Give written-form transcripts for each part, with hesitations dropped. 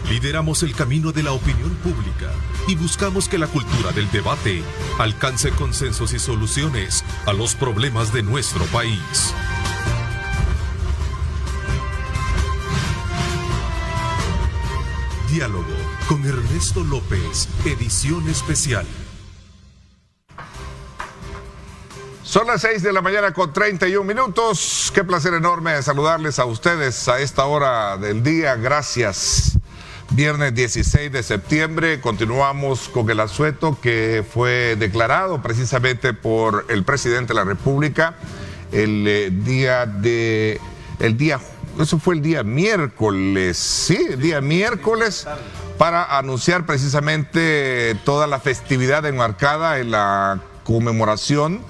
Lideramos el camino de la opinión pública y buscamos que la cultura del debate alcance consensos y soluciones a los problemas de nuestro país. Diálogo con Ernesto López, edición especial. Son las 6 de la mañana con 31 minutos. Qué placer enorme saludarles a ustedes a esta hora del día. Gracias. Viernes 16 de septiembre continuamos con el asueto que fue declarado precisamente por el presidente de la República eso fue el día miércoles, sí, el día miércoles, para anunciar precisamente toda la festividad enmarcada en la conmemoración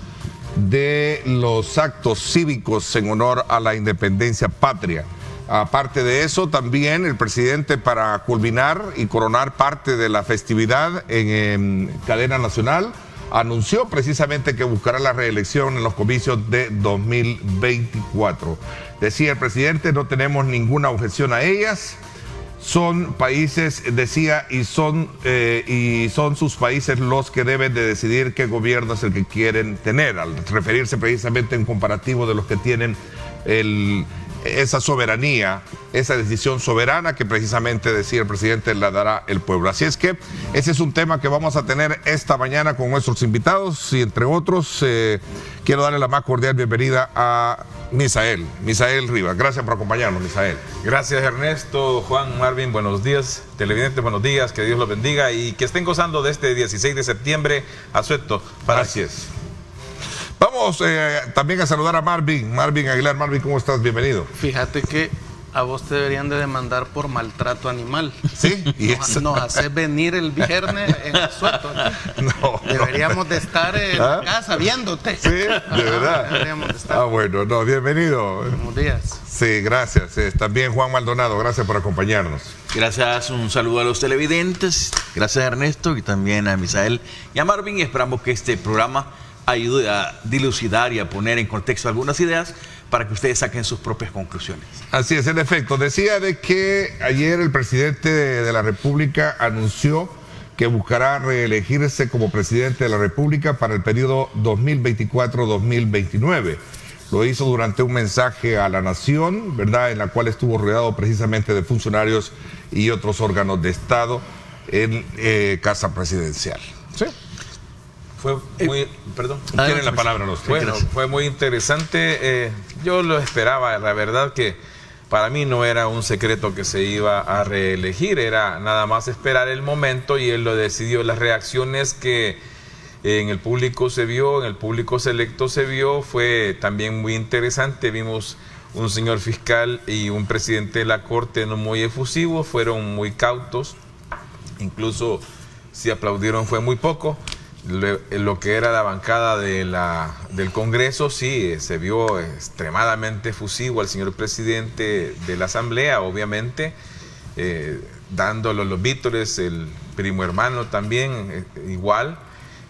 de los actos cívicos en honor a la independencia patria. Aparte de eso, también el presidente, para culminar y coronar parte de la festividad en cadena nacional, anunció precisamente que buscará la reelección en los comicios de 2024. Decía el presidente, no tenemos ninguna objeción a ellas. Son países, decía, y son sus países los que deben de decidir qué gobierno es el que quieren tener, al referirse precisamente en comparativo de los que tienen esa soberanía, esa decisión soberana que precisamente, decía el presidente, la dará el pueblo. Así es que ese es un tema que vamos a tener esta mañana con nuestros invitados y entre otros quiero darle la más cordial bienvenida a Misael Rivas. Gracias por acompañarnos, Misael. Gracias, Ernesto, Juan, Marvin, buenos días, televidentes, buenos días, que Dios los bendiga y que estén gozando de este 16 de septiembre asueto. Gracias. Vamos también a saludar a Marvin Aguilar. Marvin, ¿cómo estás? Bienvenido. Fíjate que a vos te deberían de demandar por maltrato animal. Sí. Nos haces venir el viernes en asueto. No. Deberíamos de estar en la casa viéndote. Sí, de verdad. Deberíamos de estar. Ah, bueno, no, bienvenido. Buenos días. Sí, gracias. También Juan Maldonado, gracias por acompañarnos. Gracias, un saludo a los televidentes. Gracias, Ernesto, y también a Misael y a Marvin. Y esperamos que este programa ayude a dilucidar y a poner en contexto algunas ideas para que ustedes saquen sus propias conclusiones. Así es, en efecto. Decía de que ayer el presidente de la República anunció que buscará reelegirse como presidente de la República para el periodo 2024-2029. Lo hizo durante un mensaje a la nación, ¿verdad?, en la cual estuvo rodeado precisamente de funcionarios y otros órganos de Estado en Casa Presidencial. ¿Sí? Fue muy, perdón. Tienen la palabra los Bueno, fue muy interesante. Yo lo esperaba, la verdad que para mí no era un secreto que se iba a reelegir, era nada más esperar el momento y él lo decidió. Las reacciones que en el público se vio, en el público selecto se vio, fue también muy interesante. Vimos un señor fiscal y un presidente de la Corte no muy efusivos, fueron muy cautos, incluso si aplaudieron fue muy poco. Lo que era la bancada del Congreso, sí, se vio extremadamente efusivo al señor presidente de la Asamblea, obviamente, dándole los vítores, el primo hermano también, igual.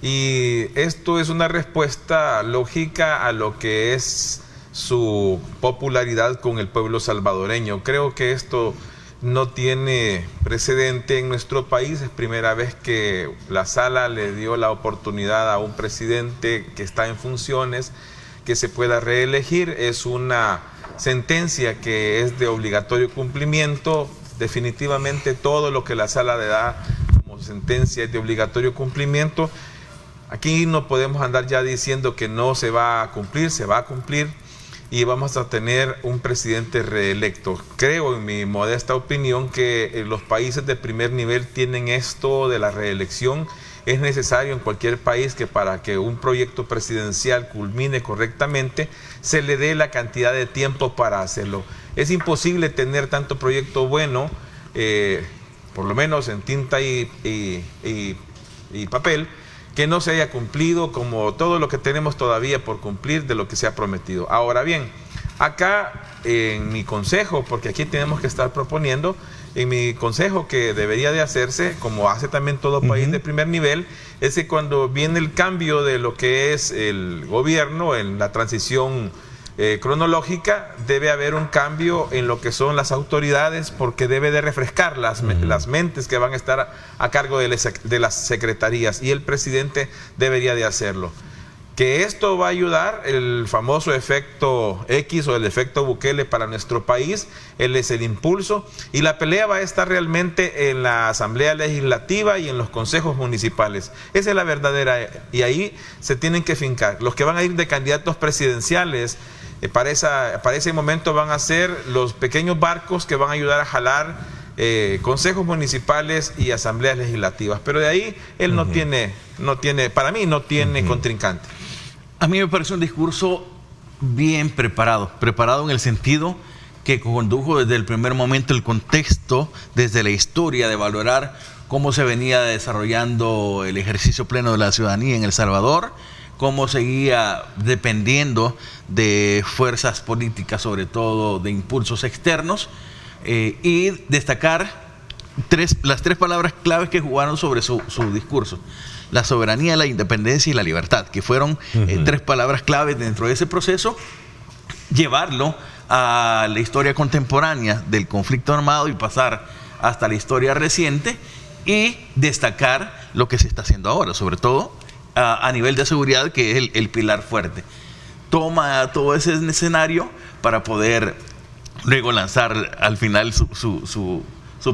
Y esto es una respuesta lógica a lo que es su popularidad con el pueblo salvadoreño. Creo que esto no tiene precedente en nuestro país, es primera vez que la sala le dio la oportunidad a un presidente que está en funciones que se pueda reelegir. Es una sentencia que es de obligatorio cumplimiento. Definitivamente todo lo que la sala le da como sentencia es de obligatorio cumplimiento. Aquí no podemos andar ya diciendo que no se va a cumplir, se va a cumplir. Y vamos a tener un presidente reelecto. Creo, en mi modesta opinión, que los países de primer nivel tienen esto de la reelección. Es necesario en cualquier país que para que un proyecto presidencial culmine correctamente, se le dé la cantidad de tiempo para hacerlo. Es imposible tener tanto proyecto bueno, por lo menos en tinta y papel, que no se haya cumplido, como todo lo que tenemos todavía por cumplir de lo que se ha prometido. Ahora bien, acá en mi consejo, porque aquí tenemos que estar proponiendo, en mi consejo que debería de hacerse, como hace también todo país de primer nivel, es que cuando viene el cambio de lo que es el gobierno, en la transición cronológica, debe haber un cambio en lo que son las autoridades, porque debe de refrescar las mentes que van a estar a cargo de las secretarías, y el presidente debería de hacerlo. Que esto va a ayudar, el famoso efecto X o el efecto Bukele para nuestro país, él es el impulso, y la pelea va a estar realmente en la Asamblea Legislativa y en los consejos municipales. Esa es la verdadera, y ahí se tienen que fincar. Los que van a ir de candidatos presidenciales, para ese momento van a ser los pequeños barcos que van a ayudar a jalar consejos municipales y asambleas legislativas. Pero de ahí él no tiene, para mí no tiene contrincante. A mí me parece un discurso bien preparado en el sentido que condujo desde el primer momento el contexto, desde la historia, de valorar cómo se venía desarrollando el ejercicio pleno de la ciudadanía en El Salvador, cómo seguía dependiendo de fuerzas políticas, sobre todo de impulsos externos, y destacar las tres palabras claves que jugaron sobre su discurso: la soberanía, la independencia y la libertad, que fueron tres palabras claves dentro de ese proceso. Llevarlo a la historia contemporánea del conflicto armado y pasar hasta la historia reciente, y destacar lo que se está haciendo ahora, sobre todo a nivel de seguridad, que es el pilar fuerte. Toma todo ese escenario para poder luego lanzar al final su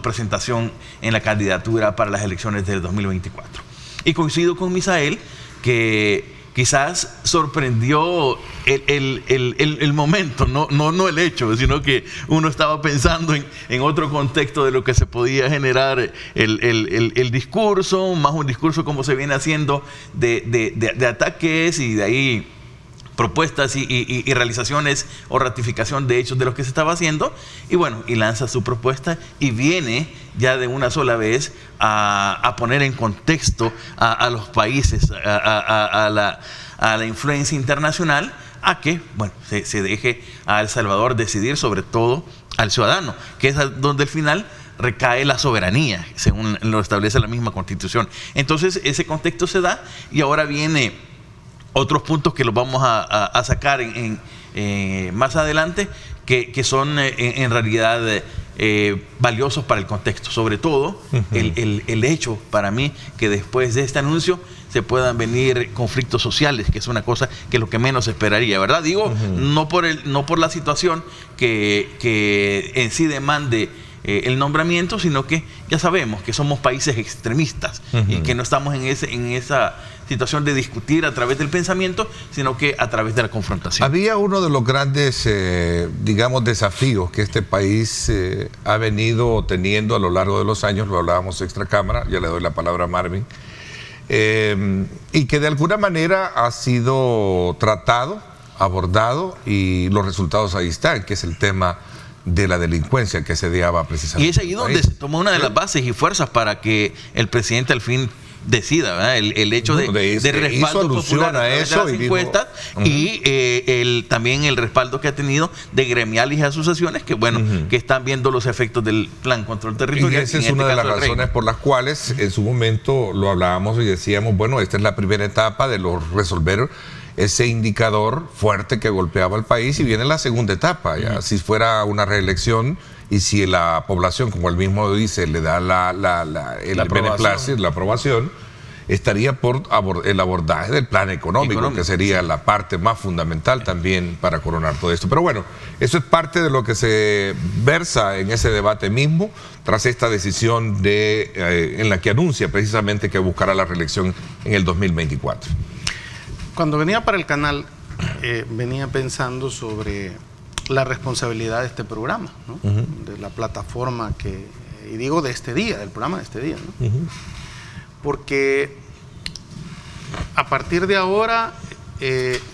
presentación en la candidatura para las elecciones del 2024. Y coincido con Misael que quizás sorprendió el momento, no el hecho, sino que uno estaba pensando en otro contexto de lo que se podía generar el discurso, más un discurso como se viene haciendo de ataques, y de ahí propuestas y realizaciones o ratificación de hechos de lo que se estaba haciendo, y bueno, y lanza su propuesta y viene ya de una sola vez a poner en contexto a los países, a la influencia internacional, a que, bueno, se deje a El Salvador decidir, sobre todo al ciudadano, que es donde al final recae la soberanía, según lo establece la misma Constitución. Entonces ese contexto se da, y ahora viene otros puntos que los vamos a sacar más adelante, que son en realidad valiosos para el contexto. Sobre todo el hecho, para mí, que después de este anuncio se puedan venir conflictos sociales, que es una cosa que es lo que menos esperaría, ¿verdad? Digo, no por la situación que en sí demande el nombramiento, sino que ya sabemos que somos países extremistas y que no estamos en esa situación de discutir a través del pensamiento, sino que a través de la confrontación. Había uno de los grandes, digamos, desafíos que este país ha venido teniendo a lo largo de los años, lo hablábamos extra cámara, ya le doy la palabra a Marvin, y que de alguna manera ha sido tratado, abordado, y los resultados ahí están, que es el tema de la delincuencia que sediaba precisamente. Y es ahí donde se tomó una de las bases y fuerzas para que el presidente al fin decida, ¿verdad? El hecho de respaldo popular a eso, de las encuestas, y también el respaldo que ha tenido de gremiales y asociaciones que, bueno, que están viendo los efectos del plan control territorial. Y esa es una de las razones por las cuales en su momento lo hablábamos y decíamos, bueno, esta es la primera etapa de resolver ese indicador fuerte que golpeaba al país, y viene la segunda etapa, ya, si fuera una reelección, y si la población, como él mismo dice, le da el beneplácito, la aprobación, estaría por el abordaje del plan económico, que sería la parte más fundamental también para coronar todo esto. Pero bueno, eso es parte de lo que se versa en ese debate mismo, tras esta decisión en la que anuncia precisamente que buscará la reelección en el 2024. Cuando venía para el canal, venía pensando sobre la responsabilidad de este programa, ¿no? De la plataforma y digo de este día, del programa de este día, ¿no? Porque a partir de ahora,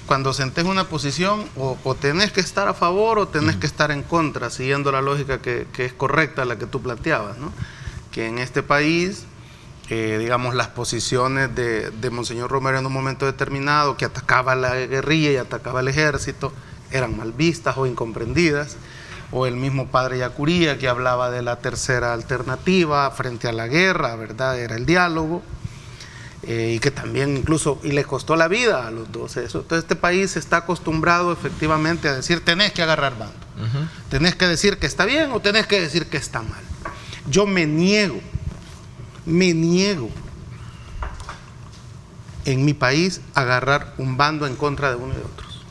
cuando sentés una posición, o tenés que estar a favor o tenés que estar en contra, siguiendo la lógica que es correcta, la que tú planteabas, ¿no? Que en este país, digamos, las posiciones de Monseñor Romero en un momento determinado, que atacaba a la guerrilla y atacaba al ejército, eran mal vistas o incomprendidas, o el mismo padre Yacuría, que hablaba de la tercera alternativa frente a la guerra, ¿verdad? Era el diálogo. y que también incluso y les costó la vida a los dos eso. Entonces este país está acostumbrado efectivamente a decir tenés que agarrar bando, tenés que decir que está bien o tenés que decir que está mal. Yo me niego en mi país a agarrar un bando en contra de uno y de otros.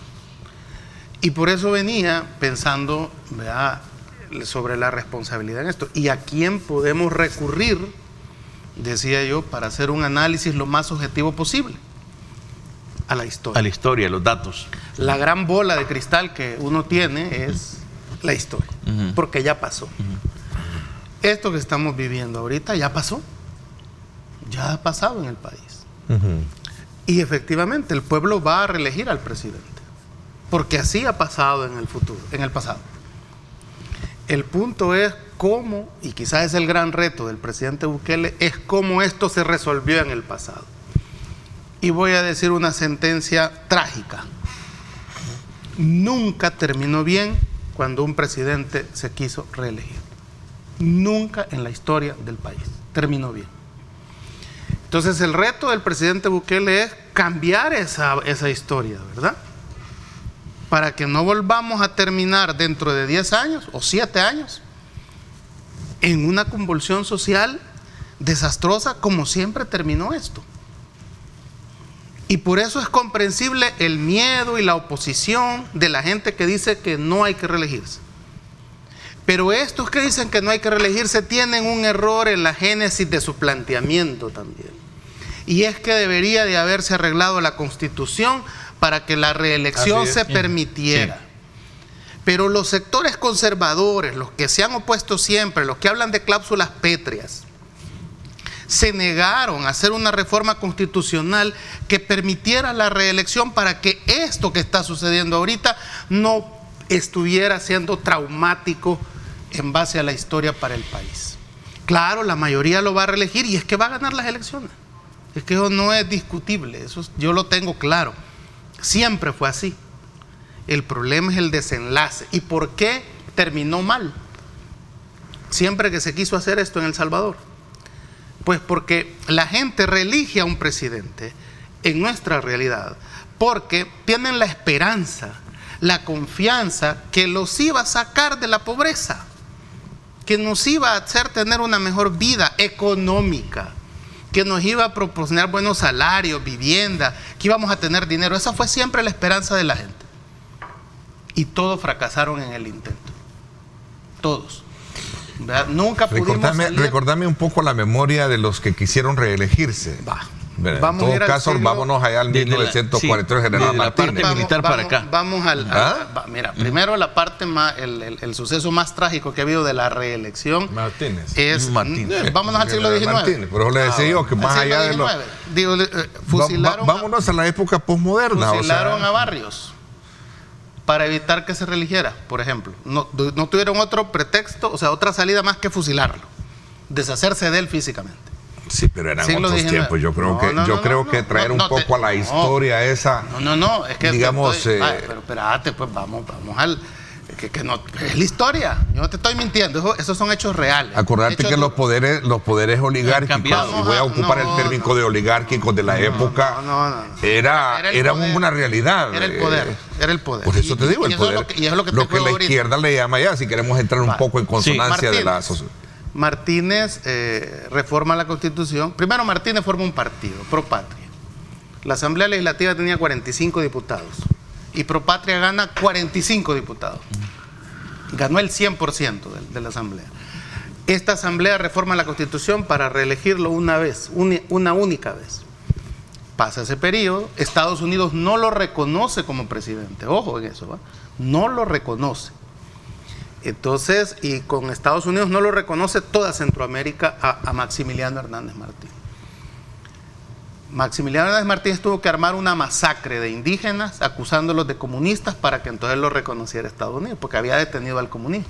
Y por eso venía pensando, ¿verdad?, sobre la responsabilidad en esto y a quién podemos recurrir, decía yo, para hacer un análisis lo más objetivo posible. A la historia. A la historia, los datos. La gran bola de cristal que uno tiene es la historia, porque ya pasó. Esto que estamos viviendo ahorita ya pasó. Ya ha pasado en el país. Y efectivamente el pueblo va a reelegir al presidente, porque así ha pasado en el futuro, en el pasado. El punto es cómo, y quizás es el gran reto del presidente Bukele, es cómo esto se resolvió en el pasado. Y voy a decir una sentencia trágica. Nunca terminó bien cuando un presidente se quiso reelegir. Nunca en la historia del país terminó bien. Entonces el reto del presidente Bukele es cambiar esa historia, ¿verdad? Para que no volvamos a terminar dentro de 10 años o 7 años en una convulsión social desastrosa como siempre terminó esto. Y por eso es comprensible el miedo y la oposición de la gente que dice que no hay que reelegirse. Pero estos que dicen que no hay que reelegirse tienen un error en la génesis de su planteamiento también. Y es que debería de haberse arreglado la Constitución para que la reelección se permitiera. Sí. Pero los sectores conservadores, los que se han opuesto siempre, los que hablan de cláusulas pétreas, se negaron a hacer una reforma constitucional que permitiera la reelección para que esto que está sucediendo ahorita no estuviera siendo traumático en base a la historia para el país. Claro, la mayoría lo va a reelegir y es que va a ganar las elecciones. Es que eso no es discutible, eso yo lo tengo claro. Siempre fue así. El problema es el desenlace. ¿Y por qué terminó mal? Siempre que se quiso hacer esto en El Salvador. Pues porque la gente reelige a un presidente en nuestra realidad porque tienen la esperanza, la confianza que los iba a sacar de la pobreza, que nos iba a hacer tener una mejor vida económica, que nos iba a proporcionar buenos salarios, vivienda, que íbamos a tener dinero. Esa fue siempre la esperanza de la gente. Y todos fracasaron en el intento. Todos. ¿Verdad? Nunca pudimos salir. Recordame un poco la memoria de los que quisieron reelegirse. En todo caso, vámonos allá al 1943, General Martínez. Parte militar para acá. Vamos mira, primero la parte más, el suceso más trágico que ha habido de la reelección es Martínez. Vámonos al siglo XIX. Martínez, pero le decía yo que más allá de lo... fusilaron vámonos a la época posmoderna. Fusilaron a Barrios para evitar que se reeligiera, por ejemplo. No tuvieron otro pretexto, o sea, otra salida más que fusilarlo, deshacerse de él físicamente. Sí, pero eran otros tiempos. Yo creo que traer un poco a la historia esa. No, es que digamos. pero espérate, pues vamos al. Que no, es la historia. Yo no te estoy mintiendo. Esos son hechos reales. Acordate que los poderes oligárquicos, y voy a ocupar el término de oligárquicos de la época, era una realidad. Era el poder. Por eso te digo, el poder. Y es lo que la izquierda le llama ya, si queremos entrar un poco en consonancia de la sociedad. Martínez reforma la Constitución. Primero Martínez forma un partido, Pro Patria. La Asamblea Legislativa tenía 45 diputados y Pro Patria gana 45 diputados. Ganó el 100% de la Asamblea. Esta Asamblea reforma la Constitución para reelegirlo una vez, una única vez. Pasa ese periodo, Estados Unidos no lo reconoce como presidente. Ojo en eso, ¿va? No lo reconoce. Entonces, y con Estados Unidos no lo reconoce toda Centroamérica a Maximiliano Hernández Martínez. Maximiliano Hernández Martínez tuvo que armar una masacre de indígenas acusándolos de comunistas para que entonces lo reconociera Estados Unidos, porque había detenido al comunismo.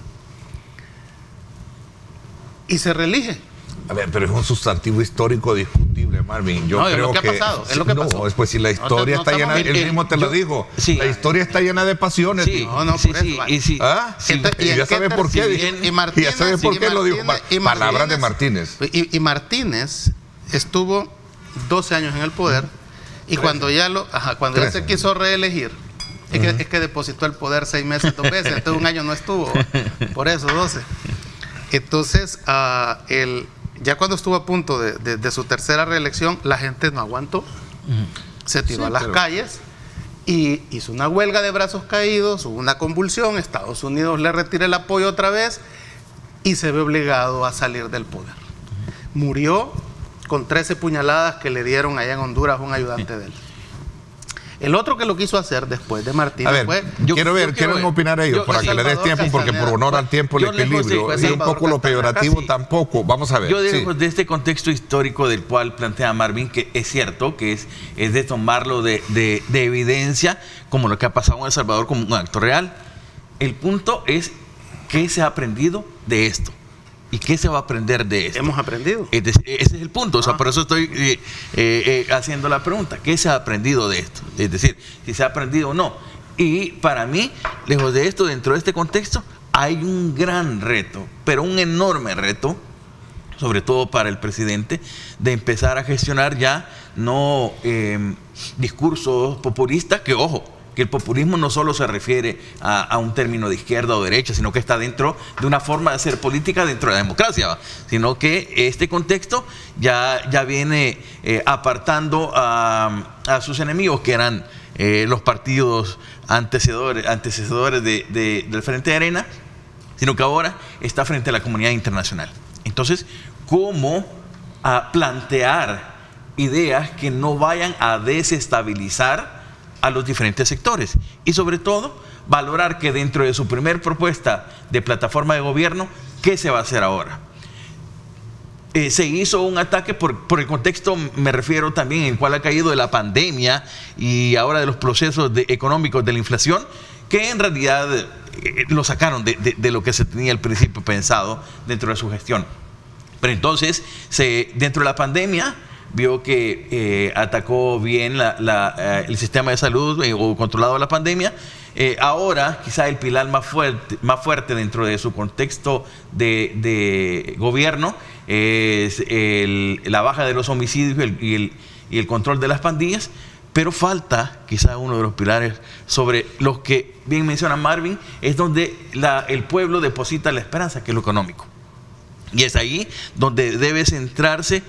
Y se reelige. A ver, pero es un sustantivo histórico discutible, Marvin. Yo creo que ha pasado, es lo que pasó. No, pues si la historia está llena, él mismo te lo dijo, la historia está llena de pasiones. Sí, y ya sabes por qué. Y ya sabes por qué lo dijo. Palabras de Martínez. Y Martínez estuvo 12 años en el poder, y cuando ya cuando ya se quiso reelegir, es que depositó el poder 6 meses, 2 veces, entonces un año no estuvo, por eso 12. Entonces, ya cuando estuvo a punto de su tercera reelección, la gente no aguantó, se tiró a las calles y hizo una huelga de brazos caídos, hubo una convulsión, Estados Unidos le retira el apoyo otra vez y se ve obligado a salir del poder. Murió con 13 puñaladas que le dieron allá en Honduras un ayudante de él. El otro que lo quiso hacer después de Martínez fue... quiero opinar ellos para que le des tiempo, porque por honor al tiempo, el equilibrio y un poco lo peyorativo tampoco. Vamos a ver. Yo dejo de este contexto histórico del cual plantea Marvin, que es cierto, que es de tomarlo de evidencia, como lo que ha pasado en El Salvador, como un acto real. El punto es qué se ha aprendido de esto. ¿Y qué se va a aprender de esto? Hemos aprendido. Ese es el punto, o sea, por eso estoy haciendo la pregunta. ¿Qué se ha aprendido de esto? Es decir, si se ha aprendido o no. Y para mí, lejos de esto, dentro de este contexto, hay un gran reto, pero un enorme reto, sobre todo para el presidente, de empezar a gestionar ya no discursos populistas, que ojo, que el populismo no solo se refiere a un término de izquierda o derecha, sino que está dentro de una forma de hacer política dentro de la democracia, sino que este contexto ya viene apartando a sus enemigos, que eran los partidos antecesores del Frente de Arena, sino que ahora está frente a la comunidad internacional. Entonces, ¿cómo plantear ideas que no vayan a desestabilizar a los diferentes sectores? Y sobre todo, valorar que dentro de su primer propuesta de plataforma de gobierno, ¿qué se va a hacer ahora? Se hizo un ataque por el contexto, me refiero también, en el cual ha caído de la pandemia y ahora de los procesos económicos de la inflación, que en realidad lo sacaron de lo que se tenía al principio pensado dentro de su gestión. Pero entonces, dentro de la pandemia, vio que atacó bien el sistema de salud o controlado la pandemia. Ahora, quizá el pilar más fuerte dentro de su contexto de gobierno es la baja de los homicidios y el control de las pandillas, pero falta quizá uno de los pilares sobre los que, bien menciona Marvin, es donde el pueblo deposita la esperanza, que es lo económico. Y es ahí donde debe centrarse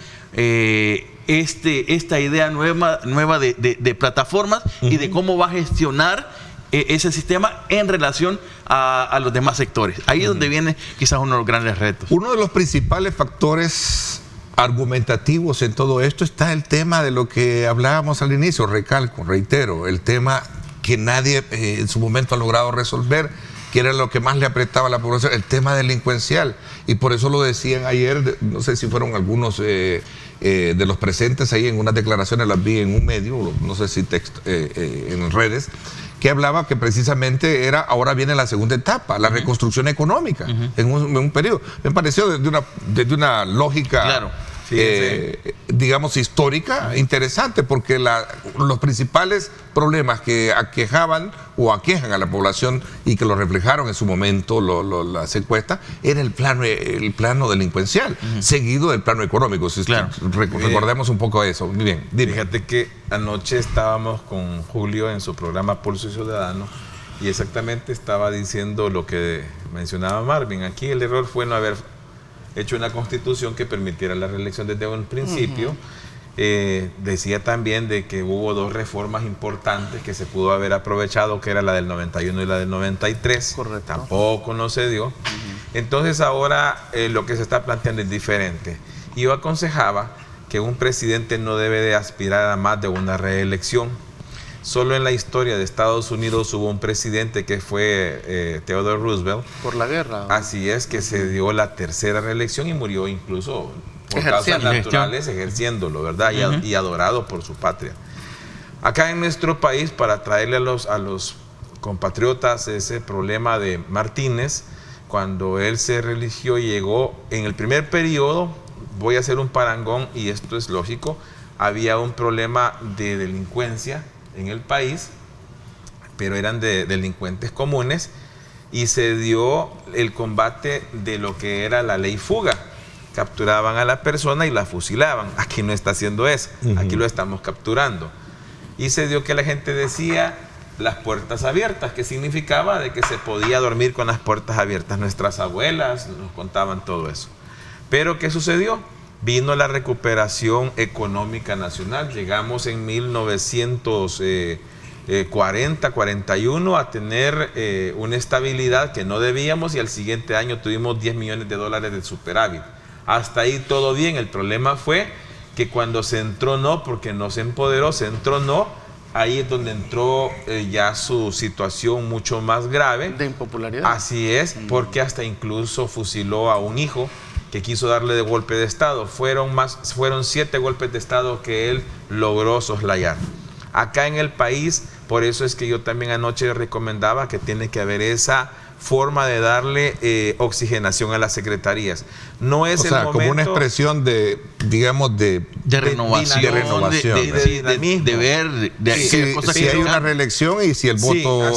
esta idea nueva de plataformas y de cómo va a gestionar ese sistema en relación a los demás sectores. Ahí es donde viene quizás uno de los grandes retos. Uno de los principales factores argumentativos en todo esto está el tema de lo que hablábamos al inicio, reitero, el tema que nadie en su momento ha logrado resolver, que era lo que más le apretaba a la población, el tema delincuencial. Y por eso lo decían ayer, no sé si fueron algunos de los presentes ahí en unas declaraciones, las vi en un medio, no sé si en redes, que hablaba que precisamente ahora viene la segunda etapa, la reconstrucción económica, en un periodo. Me pareció desde una lógica, claro, digamos, histórica, interesante, porque los principales problemas que aquejaban o aquejan a la población y que lo reflejaron en su momento las encuestas, era el plano delincuencial, seguido del plano económico. Claro. Recordemos un poco eso. Muy bien, dime. Fíjate que anoche estábamos con Julio en su programa Pulso Ciudadano y exactamente estaba diciendo lo que mencionaba Marvin. Aquí el error fue no haber hecho una constitución que permitiera la reelección desde un principio. Decía también de que hubo 2 reformas importantes que se pudo haber aprovechado, que era la del 91 y la del 93. Correcto. Tampoco no se dio. Entonces ahora lo que se está planteando es diferente. Y yo aconsejaba que un presidente no debe de aspirar a más de una reelección. Solo en la historia de Estados Unidos hubo un presidente que fue Theodore Roosevelt. Por la guerra. Así es, que se dio la tercera reelección y murió incluso por causas naturales ejerciéndolo, ¿verdad? Y adorado por su patria. Acá en nuestro país, para traerle a los compatriotas ese problema de Martínez, cuando él se religió, llegó en el primer periodo, voy a hacer un parangón y esto es lógico, había un problema de delincuencia en el país, pero eran de delincuentes comunes, y se dio el combate de lo que era la ley fuga, capturaban a la persona y la fusilaban. Aquí no está haciendo eso, aquí lo estamos capturando. Y se dio que la gente decía las puertas abiertas, que significaba de que se podía dormir con las puertas abiertas. Nuestras abuelas nos contaban todo eso. Pero ¿qué sucedió? Vino la recuperación económica nacional. Llegamos en 1940, 41 a tener una estabilidad que no debíamos, y al siguiente año tuvimos 10 millones de dólares de superávit. Hasta ahí todo bien. El problema fue que cuando se entronó, porque no se empoderó, se entronó, ahí es donde entró ya su situación mucho más grave. De impopularidad. Así es, porque hasta incluso fusiló a un hijo que quiso darle de golpe de Estado. Fueron 7 golpes de Estado que él logró soslayar. Acá en el país, por eso es que yo también anoche recomendaba que tiene que haber esa forma de darle oxigenación a las secretarías. No es o sea, momento, como una expresión de, digamos, de renovación, de renovación, de ver si hay una reelección y si el voto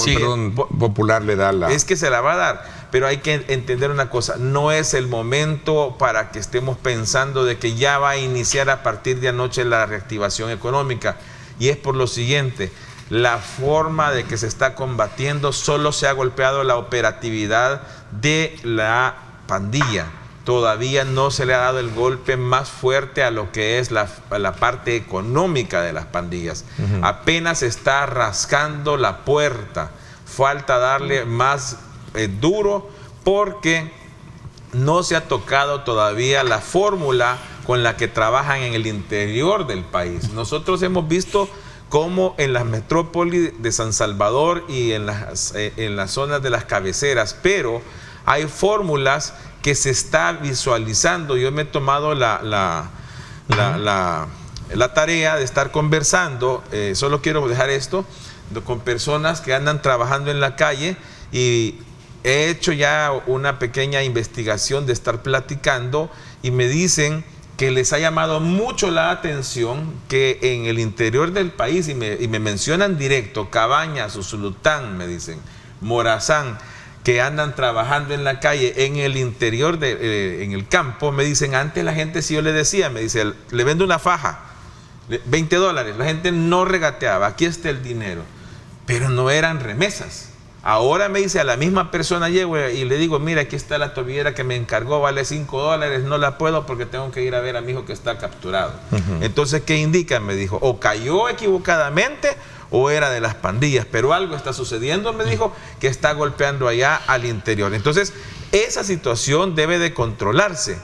popular le da la... Es que se la va a dar, pero hay que entender una cosa, no es el momento para que estemos pensando de que ya va a iniciar a partir de anoche la reactivación económica, y es por lo siguiente: la forma de que se está combatiendo, solo se ha golpeado la operatividad de la pandilla. Todavía no se le ha dado el golpe más fuerte a lo que es la parte económica de las pandillas. Apenas está rascando la puerta. Falta darle más duro, porque no se ha tocado todavía la fórmula con la que trabajan en el interior del país. Nosotros hemos visto como en las metrópolis de San Salvador y en las zonas de las cabeceras, pero hay fórmulas que se está visualizando. Yo me he tomado la tarea de estar conversando, solo quiero dejar esto, con personas que andan trabajando en la calle, y he hecho ya una pequeña investigación de estar platicando, y me dicen que les ha llamado mucho la atención que en el interior del país, y me mencionan directo, Cabañas, Usulután, me dicen, Morazán, que andan trabajando en la calle, en el interior, en el campo. Me dicen, antes la gente, si yo le decía, me dice, le vendo una faja, $20, la gente no regateaba, aquí está el dinero, pero no eran remesas. Ahora me dice, a la misma persona llego y le digo, mira, aquí está la tobillera que me encargó, vale $5, no la puedo porque tengo que ir a ver a mi hijo que está capturado. Entonces, ¿qué indica? Me dijo, o cayó equivocadamente o era de las pandillas, pero algo está sucediendo, me dijo, que está golpeando allá al interior. Entonces, esa situación debe de controlarse.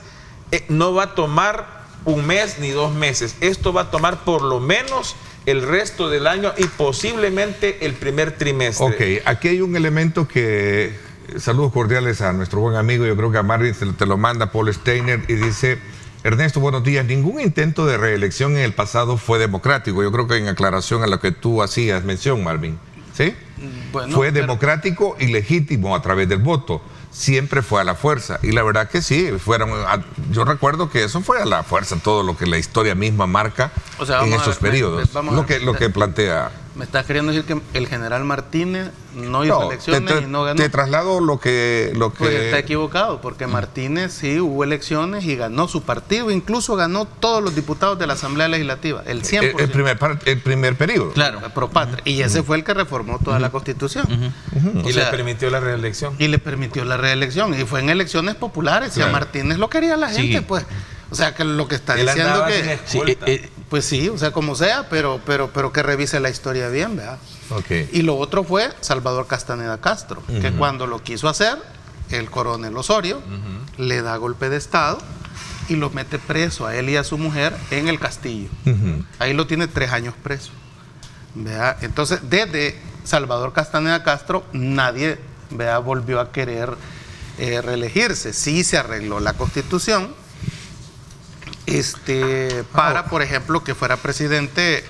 No va a tomar un mes ni 2 meses, esto va a tomar por lo menos el resto del año y posiblemente el primer trimestre. Ok, aquí hay un elemento que, saludos cordiales a nuestro buen amigo, yo creo que a Marvin te lo manda Paul Steiner, y dice, Ernesto, buenos días, ningún intento de reelección en el pasado fue democrático. Yo creo que en aclaración a lo que tú hacías mención, Marvin, ¿sí? Bueno, fue democrático y legítimo a través del voto. Siempre fue a la fuerza, y la verdad que sí, yo recuerdo que eso fue a la fuerza, todo lo que la historia misma marca, o sea, en esos periodos, lo que plantea. ¿Me estás queriendo decir que el general Martínez no hizo elecciones y no ganó? Te traslado lo que... Pues está equivocado, porque Martínez sí hubo elecciones y ganó su partido, incluso ganó todos los diputados de la Asamblea Legislativa, el 100%. El primer periodo. Claro. Pro patria. Y ese fue el que reformó toda la Constitución. Y le permitió la reelección. Y le permitió la reelección. Y fue en elecciones populares. Claro. Si a Martínez lo quería la gente, pues... O sea, que lo que está diciendo que... pues sí, o sea, como sea, pero que revise la historia bien, ¿verdad? Okay. Y lo otro fue Salvador Castaneda Castro, que cuando lo quiso hacer, el coronel Osorio le da golpe de Estado y lo mete preso a él y a su mujer en el Castillo. Ahí lo tiene 3 años preso, ¿verdad? Entonces, desde Salvador Castaneda Castro, nadie, ¿verdad?, volvió a querer reelegirse. Sí se arregló la Constitución, para, por ejemplo, que fuera presidente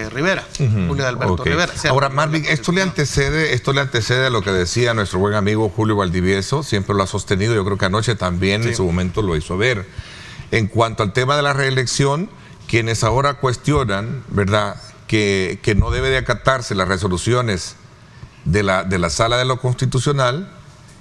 Rivera, Julio Alberto Rivera. Ahora, Marvin, esto le antecede a lo que decía nuestro buen amigo Julio Valdivieso, siempre lo ha sostenido, yo creo que anoche también en su momento lo hizo ver. En cuanto al tema de la reelección, quienes ahora cuestionan, ¿verdad?, que no debe de acatarse las resoluciones de la Sala de lo Constitucional,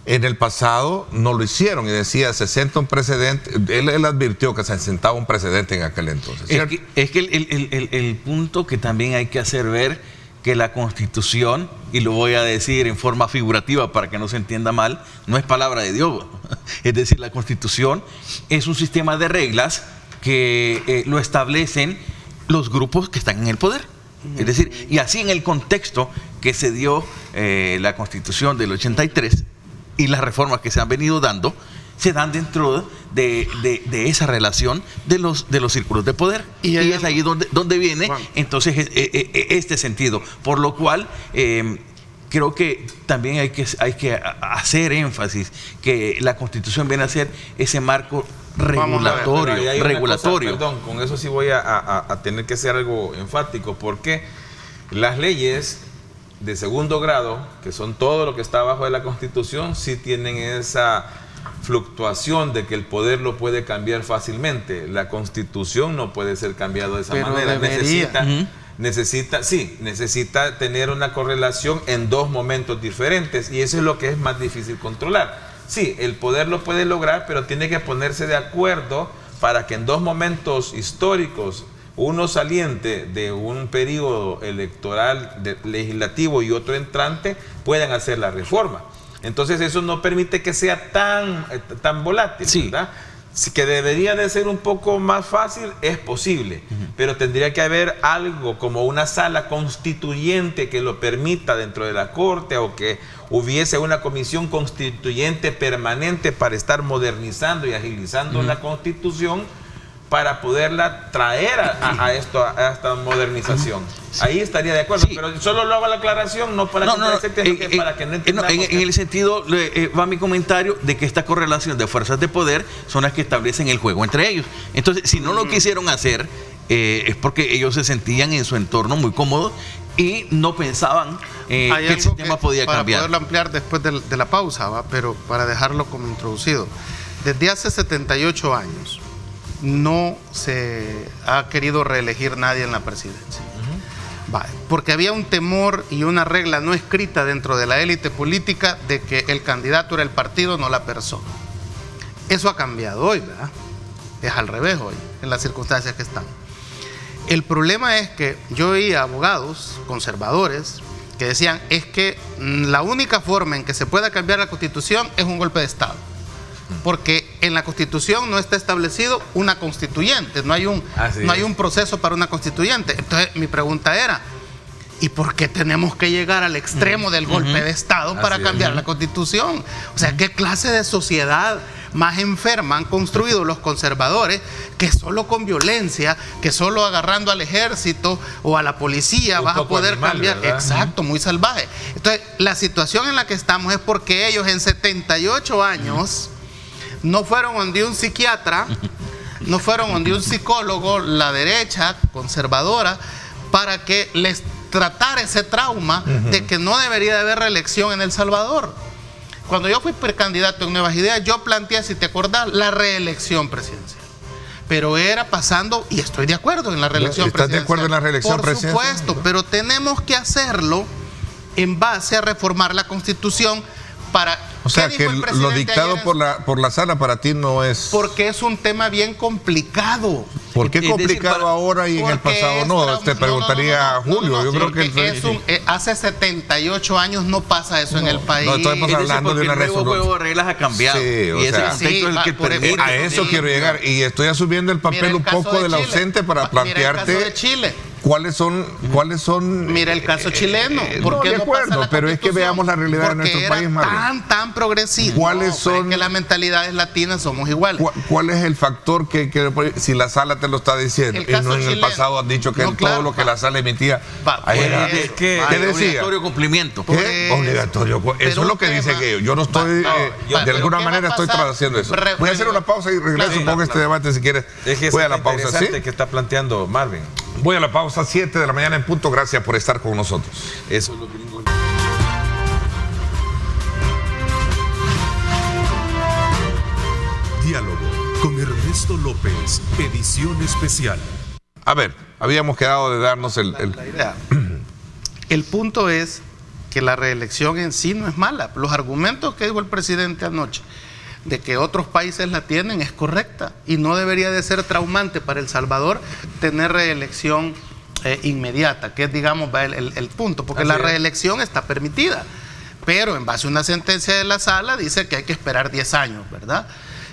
En el pasado no lo hicieron y decía, se sienta un precedente. Él advirtió que se sentaba un precedente en aquel entonces. Es que el punto que también hay que hacer ver que la Constitución, y lo voy a decir en forma figurativa para que no se entienda mal, no es palabra de Dios. Es decir, la Constitución es un sistema de reglas que lo establecen los grupos que están en el poder. Es decir, y así en el contexto que se dio la Constitución del 83 y las reformas que se han venido dando, se dan dentro de esa relación de los círculos de poder. Y es ahí donde viene, bueno, entonces este sentido. Por lo cual, creo que también hay que hacer énfasis que la Constitución viene a ser ese marco regulatorio. Perdón, con eso sí voy a tener que ser algo enfático, porque las leyes de segundo grado, que son todo lo que está abajo de la Constitución, sí tienen esa fluctuación de que el poder lo puede cambiar fácilmente. La Constitución no puede ser cambiado de esa manera. Necesita tener una correlación en dos momentos diferentes, y eso es lo que es más difícil controlar. Sí, el poder lo puede lograr, pero tiene que ponerse de acuerdo para que en dos momentos históricos, uno saliente de un periodo electoral legislativo y otro entrante, puedan hacer la reforma. Entonces eso no permite que sea tan volátil, sí, ¿verdad? Que debería de ser un poco más fácil, es posible, pero tendría que haber algo como una sala constituyente que lo permita dentro de la Corte, o que hubiese una comisión constituyente permanente para estar modernizando y agilizando la Constitución, para poderla traer a esta modernización. Ahí estaría de acuerdo, sí, pero solo lo hago la aclaración, no para que no entendamos. En el sentido, va mi comentario de que esta correlación de fuerzas de poder son las que establecen el juego entre ellos. Entonces, si no lo quisieron hacer, es porque ellos se sentían en su entorno muy cómodos y no pensaban que el sistema podía cambiar. Para poderlo ampliar después de la pausa, ¿va? Pero para dejarlo como introducido. Desde hace 78 años, no se ha querido reelegir nadie en la presidencia. Porque había un temor y una regla no escrita dentro de la élite política de que el candidato era el partido, no la persona. Eso ha cambiado hoy, ¿verdad? Es al revés hoy, en las circunstancias que están. El problema es que yo oía abogados conservadores que decían, es que la única forma en que se pueda cambiar la Constitución es un golpe de Estado. Porque en la Constitución no está establecido una constituyente, no hay un proceso para una constituyente. Entonces mi pregunta era, ¿y por qué tenemos que llegar al extremo del golpe de Estado para cambiar la Constitución? O sea, ¿qué clase de sociedad más enferma han construido los conservadores, que solo con violencia, que solo agarrando al ejército o a la policía vas a poder cambiar? ¿Verdad? Exacto, muy salvaje. Entonces, la situación en la que estamos es porque ellos en 78 años no fueron donde un psiquiatra, no fueron donde un psicólogo, la derecha conservadora, para que les tratara ese trauma de que no debería de haber reelección en El Salvador. Cuando yo fui precandidato en Nuevas Ideas, yo planteé, si te acordás, la reelección presidencial. Pero era pasando, y estoy de acuerdo en la reelección presidencial. ¿Estás de acuerdo en la reelección presidencial? Por supuesto, pero tenemos que hacerlo en base a reformar la Constitución para... O sea, que lo dictado por la sala para ti no es... Porque es un tema bien complicado. ¿Por qué complicado ahora y en el pasado no? Te preguntaría a Julio. Yo creo que hace 78 años no pasa eso en el país. No, estamos hablando de una resolución. El juego de reglas ha cambiado. Sí, y ese contexto es el que permite. A eso quiero llegar. Y estoy asumiendo el papel un poco del ausente para plantearte... Mira el caso de Chile. ¿Cuáles son? Mira el caso chileno. No, de acuerdo, pero es que veamos la realidad de nuestro país, Marvin. Tan progresivo. ¿Cuáles son? Es que las mentalidades latinas somos iguales. ¿Cuál es el factor que si la sala te lo está diciendo? Y no en el pasado han dicho que todo lo que la sala emitía. ¿Qué decía? Obligatorio cumplimiento. ¿Qué? Obligatorio. Eso es lo que dice que yo no estoy, de alguna manera estoy traduciendo eso. Voy a hacer una pausa y regreso. Supongo que este debate, si quieres, voy a la pausa. ¿Sí? Que está planteando Marvin. Voy a la pausa, 7 de la mañana en punto. Gracias por estar con nosotros. Eso es lo gringos. Diálogo con Ernesto López, edición especial. A ver, habíamos quedado de darnos la idea. El punto es que la reelección en sí no es mala. Los argumentos que dijo el presidente anoche de que otros países la tienen es correcta y no debería de ser traumante para El Salvador tener reelección inmediata, que es, digamos, el punto, porque la reelección está permitida, pero en base a una sentencia de la sala dice que hay que esperar 10 años, ¿verdad?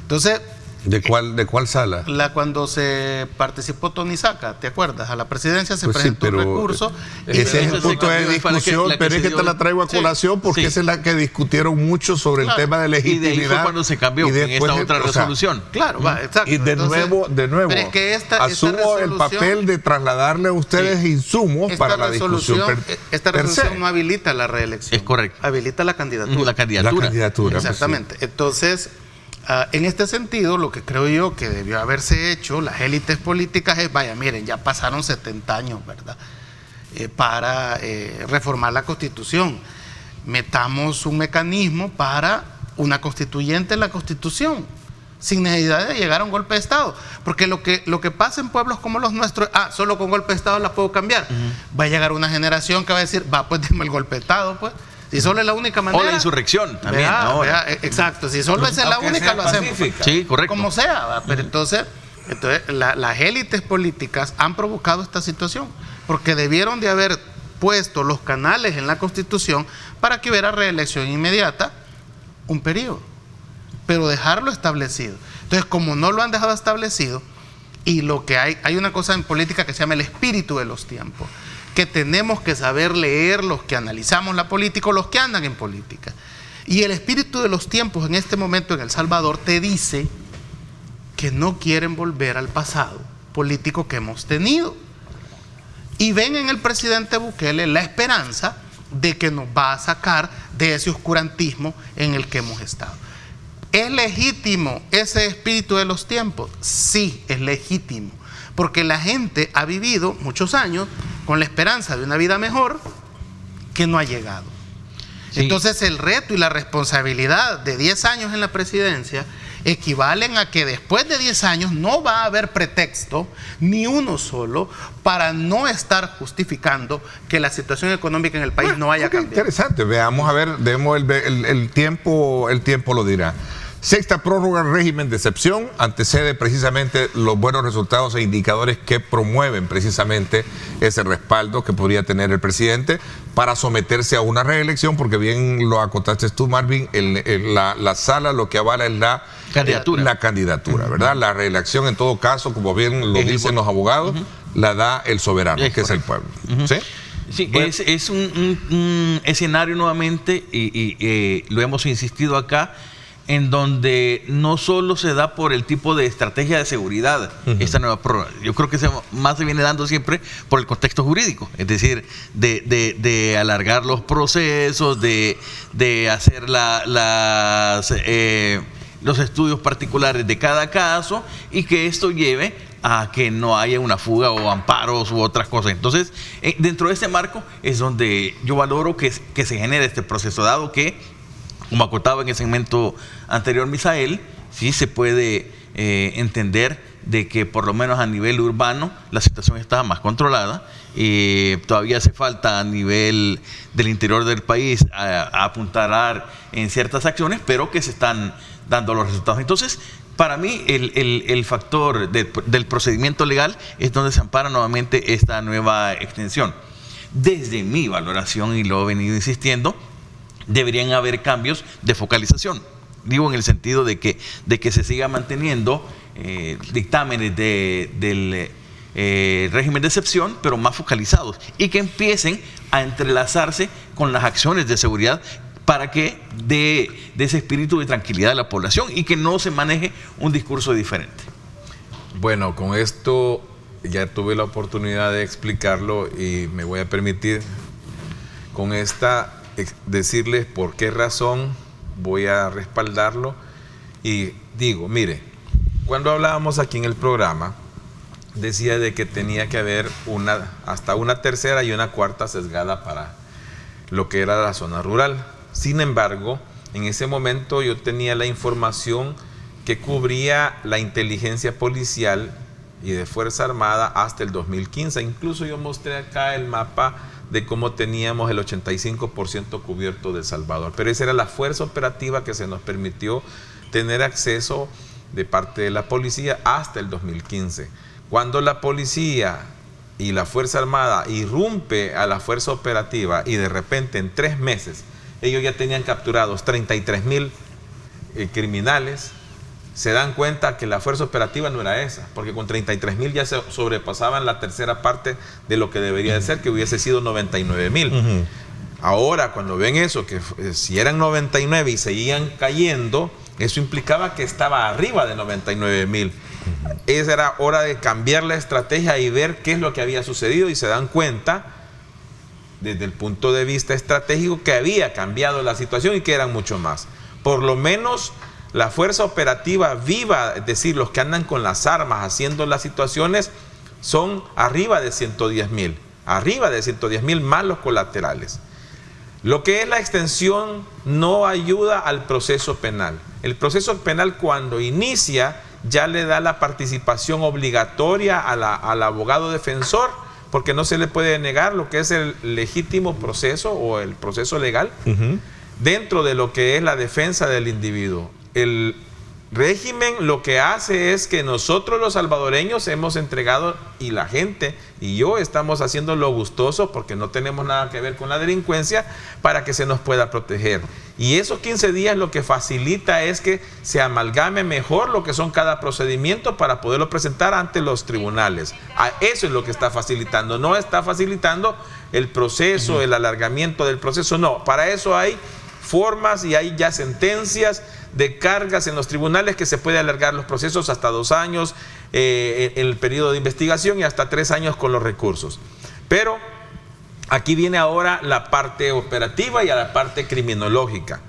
Entonces, ¿De cuál sala? Cuando se participó Tony Saca, ¿te acuerdas? A la presidencia se Pues sí, presentó un recurso. Ese es el punto de discusión, pero es que te la traigo a colación porque esa es la que discutieron mucho sobre el tema de legitimidad. Y de ahí fue cuando se cambió en esta otra resolución. Claro, exacto. Y de nuevo, pero es que asumo el papel de trasladarle a ustedes insumos para la discusión. Esta resolución no habilita la reelección. Es correcto. Habilita la candidatura. La candidatura. Exactamente. Pues sí. Entonces, en este sentido, lo que creo yo que debió haberse hecho, las élites políticas es, vaya, miren, ya pasaron 70 años, ¿verdad? Para reformar la Constitución. Metamos un mecanismo para una constituyente en la Constitución, sin necesidad de llegar a un golpe de Estado. Porque lo que pasa en pueblos como los nuestros, solo con golpe de Estado la puedo cambiar. Va a llegar una generación que va a decir, pues dime el golpe de Estado, pues. Si solo es la única manera. O la insurrección también. Exacto, si solo esa es la única, lo hacemos. Sí, correcto. Como sea, ¿va? Pero entonces las élites políticas han provocado esta situación, porque debieron de haber puesto los canales en la Constitución para que hubiera reelección inmediata, un periodo, pero dejarlo establecido. Entonces, como no lo han dejado establecido, y lo que hay una cosa en política que se llama el espíritu de los tiempos, que tenemos que saber leer los que analizamos la política o los que andan en política. Y el espíritu de los tiempos en este momento en El Salvador te dice que no quieren volver al pasado político que hemos tenido. Y ven en el presidente Bukele la esperanza de que nos va a sacar de ese oscurantismo en el que hemos estado. ¿Es legítimo ese espíritu de los tiempos? Sí, es legítimo. Porque la gente ha vivido muchos años con la esperanza de una vida mejor que no ha llegado. Sí. Entonces el reto y la responsabilidad de 10 años en la presidencia equivalen a que después de 10 años no va a haber pretexto, ni uno solo, para no estar justificando que la situación económica en el país no haya cambiado. Interesante, veamos a ver, el tiempo lo dirá. Sexta prórroga del régimen de excepción antecede precisamente los buenos resultados e indicadores que promueven precisamente ese respaldo que podría tener el presidente para someterse a una reelección, porque bien lo acotaste tú, Marvin, la sala lo que avala es la candidatura, ¿verdad? La reelección en todo caso, como bien lo dicen los abogados, la da el soberano, que es el pueblo. ¿Sí? Sí, bueno, es un escenario nuevamente, y lo hemos insistido acá, en donde no solo se da por el tipo de estrategia de seguridad esta nueva prórroga. Yo creo que más se viene dando siempre por el contexto jurídico, es decir, de alargar los procesos, de hacer los estudios particulares de cada caso, y que esto lleve a que no haya una fuga o amparos u otras cosas. Entonces, dentro de este marco es donde yo valoro que se genere este proceso, dado que, como acotaba en el segmento anterior Misael, sí se puede entender de que por lo menos a nivel urbano la situación está más controlada. Todavía hace falta a nivel del interior del país a apuntalar en ciertas acciones, pero que se están dando los resultados. Entonces, para mí el factor del procedimiento legal es donde se ampara nuevamente esta nueva extensión. Desde mi valoración, y lo he venido insistiendo, deberían haber cambios de focalización. Digo, en el sentido de que se siga manteniendo dictámenes del régimen de excepción, pero más focalizados, y que empiecen a entrelazarse con las acciones de seguridad para que de ese espíritu de tranquilidad a la población y que no se maneje un discurso diferente. Bueno, con esto ya tuve la oportunidad de explicarlo y me voy a permitir con esta decirles por qué razón voy a respaldarlo. Y digo, mire, cuando hablábamos aquí en el programa, decía de que tenía que haber hasta una tercera y una cuarta sesgada para lo que era la zona rural. Sin embargo, en ese momento yo tenía la información que cubría la inteligencia policial y de Fuerza Armada hasta el 2015. Incluso yo mostré acá el mapa de cómo teníamos el 85% cubierto de El Salvador. Pero esa era la fuerza operativa que se nos permitió tener acceso de parte de la policía hasta el 2015. Cuando la policía y la Fuerza Armada irrumpe a la fuerza operativa y de repente en 3 meses ellos ya tenían capturados 33,000 criminales, se dan cuenta que la fuerza operativa no era esa, porque con 33,000 ya se sobrepasaban la tercera parte de lo que debería de ser, que hubiese sido 99,000. Ahora, cuando ven eso, que si eran 99 y seguían cayendo, eso implicaba que estaba arriba de 99,000. Esa era hora de cambiar la estrategia y ver qué es lo que había sucedido, y se dan cuenta, desde el punto de vista estratégico, que había cambiado la situación y que eran mucho más. Por lo menos la fuerza operativa viva, es decir, los que andan con las armas haciendo las situaciones, son arriba de 110,000. Arriba de 110,000 más los colaterales. Lo que es la extensión no ayuda al proceso penal. El proceso penal, cuando inicia, ya le da la participación obligatoria al abogado defensor, porque no se le puede negar lo que es el legítimo proceso o el proceso legal dentro de lo que es la defensa del individuo. El régimen lo que hace es que nosotros los salvadoreños hemos entregado, y la gente y yo estamos haciendo lo gustoso, porque no tenemos nada que ver con la delincuencia, para que se nos pueda proteger. Y esos 15 días lo que facilita es que se amalgame mejor lo que son cada procedimiento para poderlo presentar ante los tribunales. Eso es lo que está facilitando. No está facilitando el proceso, el alargamiento del proceso, no. Para eso hay formas y hay ya sentencias de cargas en los tribunales que se puede alargar los procesos hasta 2 años en el periodo de investigación y hasta 3 años con los recursos. Pero aquí viene ahora la parte operativa y a la parte criminológica.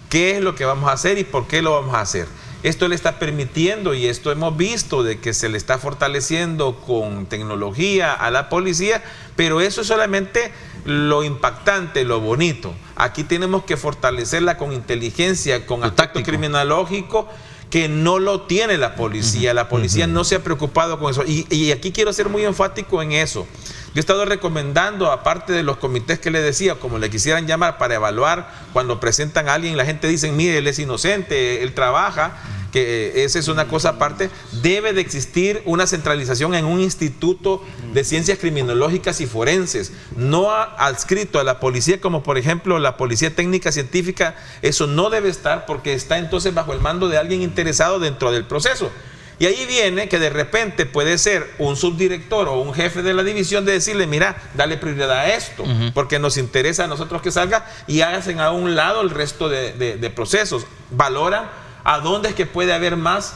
¿Qué es lo que vamos a hacer y por qué lo vamos a hacer? Esto le está permitiendo, y esto hemos visto, de que se le está fortaleciendo con tecnología a la policía, pero eso es solamente lo impactante, lo bonito. Aquí tenemos que fortalecerla con inteligencia, con aspecto criminológico, que no lo tiene la policía. La policía no se ha preocupado con eso. Y aquí quiero ser muy enfático en eso. Yo he estado recomendando, aparte de los comités que le decía, como le quisieran llamar, para evaluar cuando presentan a alguien, la gente dice, mire, él es inocente, él trabaja, que esa es una cosa aparte. Debe de existir una centralización en un instituto de ciencias criminológicas y forenses, no adscrito a la policía, como por ejemplo la Policía Técnica Científica. Eso no debe estar, porque está entonces bajo el mando de alguien interesado dentro del proceso. Y ahí viene que de repente puede ser un subdirector o un jefe de la división de decirle, mira, dale prioridad a esto, porque nos interesa a nosotros que salga, y hacen a un lado el resto de procesos. Valoran a dónde es que puede haber más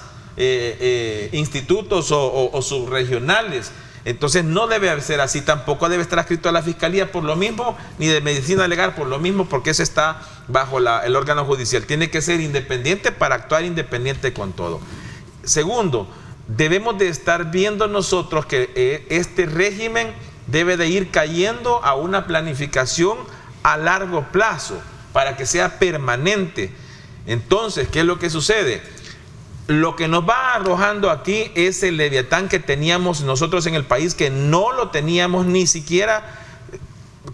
institutos o subregionales. Entonces no debe ser así, tampoco debe estar adscrito a la Fiscalía por lo mismo, ni de Medicina Legal por lo mismo, porque ese está bajo el órgano judicial. Tiene que ser independiente para actuar independiente con todo. Segundo, debemos de estar viendo nosotros que este régimen debe de ir cayendo a una planificación a largo plazo para que sea permanente. Entonces, ¿qué es lo que sucede? Lo que nos va arrojando aquí es el leviatán que teníamos nosotros en el país, que no lo teníamos ni siquiera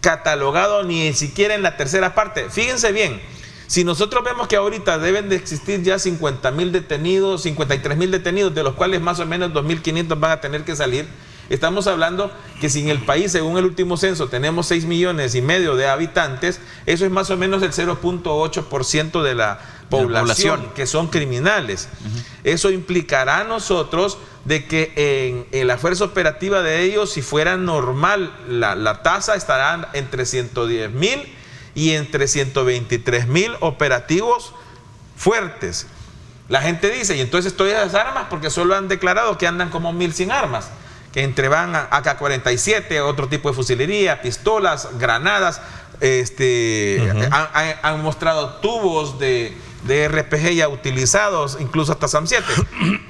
catalogado, ni siquiera en la tercera parte. Fíjense bien. Si nosotros vemos que ahorita deben de existir ya 50,000 detenidos, 53,000 detenidos, de los cuales más o menos 2,500 van a tener que salir, estamos hablando que si en el país, según el último censo, tenemos 6,5 millones de habitantes, eso es más o menos el 0.8% de la población que son criminales. Eso implicará a nosotros de que en la fuerza operativa de ellos, si fuera normal, la tasa estará entre 110,000 y entre 123,000 operativos fuertes. La gente dice, y entonces todas esas armas, porque solo han declarado que andan como 1,100 armas, que entre van a AK-47, otro tipo de fusilería, pistolas, granadas, han mostrado tubos de RPG ya utilizados, incluso hasta SAM-7.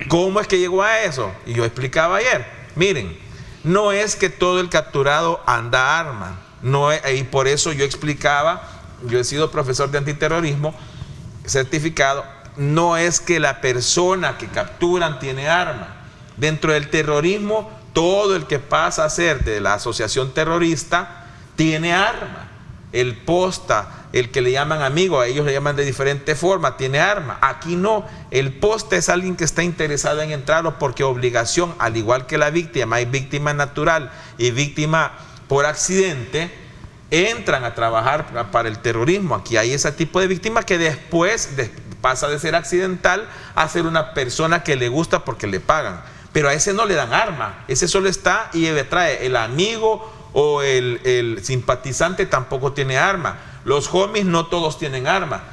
¿Cómo es que llegó a eso? Y yo explicaba ayer, miren, no es que todo el capturado anda arma. No, y por eso yo explicaba, yo he sido profesor de antiterrorismo certificado, no es que la persona que capturan tiene arma. Dentro del terrorismo, todo el que pasa a ser de la asociación terrorista tiene arma. El posta, el que le llaman amigo, a ellos le llaman de diferente forma, tiene arma. Aquí no, el posta es alguien que está interesado en entrarlo porque obligación, al igual que la víctima, hay víctima natural y víctima por accidente, entran a trabajar para el terrorismo. Aquí hay ese tipo de víctima que después pasa de ser accidental a ser una persona que le gusta porque le pagan. Pero a ese no le dan arma, ese solo está y trae el amigo o el simpatizante tampoco tiene arma. Los homies no todos tienen arma.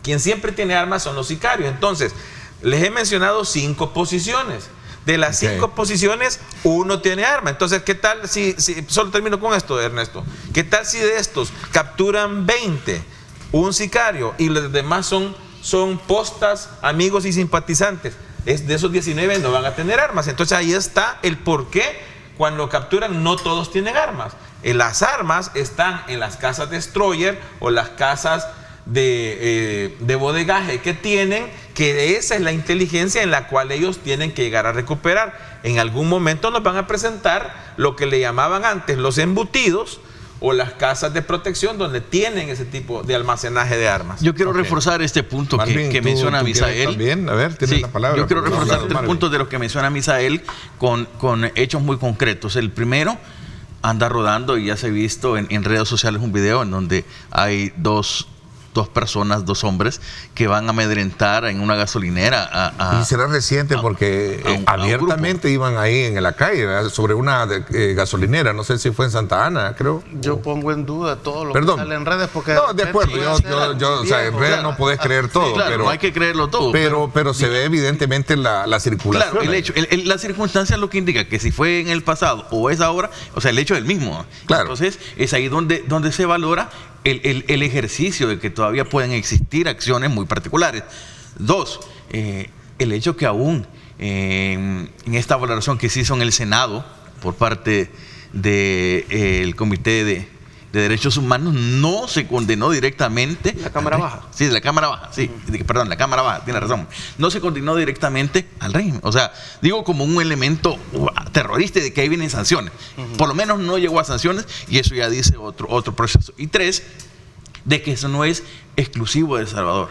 Quien siempre tiene armas son los sicarios. Entonces, les he mencionado 5 posiciones. De las 5 posiciones, uno tiene arma. Entonces, ¿qué tal si solo termino con esto, Ernesto? ¿Qué tal si de estos capturan 20, un sicario, y los demás son postas, amigos y simpatizantes? De esos 19 no van a tener armas. Entonces, ahí está el porqué. Cuando capturan, no todos tienen armas. Las armas están en las casas destroyer o las casas de bodegaje que tienen, que esa es la inteligencia en la cual ellos tienen que llegar a recuperar. En algún momento nos van a presentar lo que le llamaban antes los embutidos o las casas de protección donde tienen ese tipo de almacenaje de armas. Yo quiero reforzar este punto Marvin, que menciona Misael. También, a ver, tienes la palabra. Yo quiero reforzar 3 puntos de los que menciona Misael con hechos muy concretos. El primero, anda rodando y ya se ha visto en redes sociales un video en donde hay dos personas, 2 hombres que van a amedrentar en una gasolinera y será reciente porque abiertamente iban ahí en la calle, ¿verdad? Sobre una gasolinera, no sé si fue en Santa Ana, creo. Yo pongo en duda todo lo que sale en redes porque no, de acuerdo, yo o sea, en redes no podés creer todo, claro, pero no hay que creerlo todo, pero se ve evidentemente la circulación. Claro, el hecho, la circunstancia es lo que indica que si fue en el pasado o es ahora, o sea, el hecho es el mismo. Claro. Entonces, es ahí donde se valora el ejercicio de que todavía pueden existir acciones muy particulares. 2, el hecho que aún en esta valoración que se hizo en el Senado por parte del Comité de Derechos Humanos no se condenó directamente. ¿La Cámara Baja? Sí, de la Cámara Baja, sí, perdón, la Cámara Baja, tiene razón. No se condenó directamente al régimen. O sea, digo como un elemento terrorista de que ahí vienen sanciones. Por lo menos no llegó a sanciones y eso ya dice otro proceso. Y 3, de que eso no es exclusivo de El Salvador.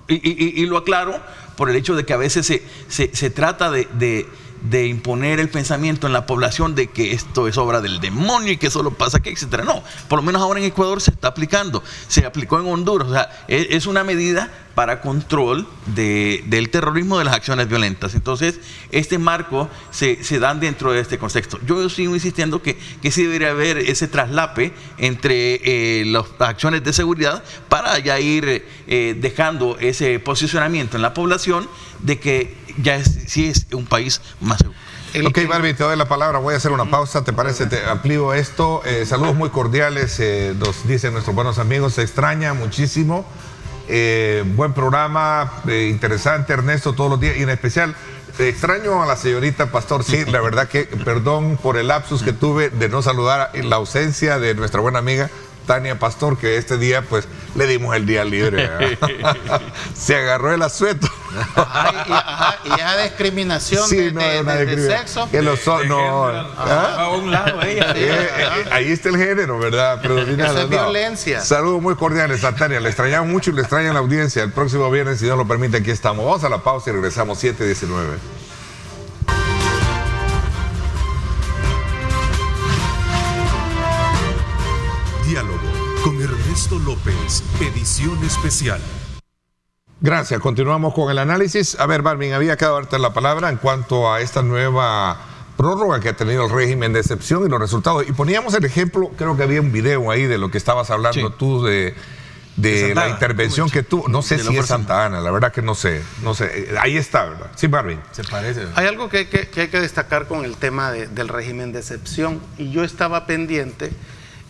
Y lo aclaro por el hecho de que a veces se trata de imponer el pensamiento en la población de que esto es obra del demonio y que solo pasa aquí, etcétera. No, por lo menos ahora en Ecuador se está aplicando, se aplicó en Honduras, o sea, es una medida para control del terrorismo, de las acciones violentas. Entonces, este marco se da dentro de este contexto. Yo sigo insistiendo que sí debería haber ese traslape entre las acciones de seguridad para ya ir dejando ese posicionamiento en la población de que ya sí es un país más seguro. Ok, Barbie, te doy la palabra. Voy a hacer una pausa. ¿Te parece? Te amplío esto. Saludos muy cordiales. Nos dicen nuestros buenos amigos. Se extraña muchísimo. Buen programa, interesante, Ernesto, todos los días. Y en especial, extraño a la señorita Pastor. Sí, la verdad que perdón por el lapsus que tuve de no saludar la ausencia de nuestra buena amiga Tania Pastor, que este día pues le dimos el día libre. Se agarró el asueto. Y esa discriminación de sexo. Que los a un lado ella. Ahí está el género, ¿verdad? Eso es violencia. Saludos muy cordiales a Tania. Le extrañamos mucho y le extrañan la audiencia. El próximo viernes, si Dios lo permite, aquí estamos. Vamos a la pausa y regresamos 7:19. Diálogo con Ernesto López, edición especial. Gracias, continuamos con el análisis. A ver, Balvin, había que darte la palabra en cuanto a esta nueva prórroga que ha tenido el régimen de excepción y los resultados. Y poníamos el ejemplo, creo que había un video ahí de lo que estabas hablando tú de la intervención que tuvo. No sé si es Santa Ana, la verdad que no sé. Ahí está, ¿verdad? Sí, Balvin. Se parece. Hay algo que hay que destacar con el tema del régimen de excepción. Y yo estaba pendiente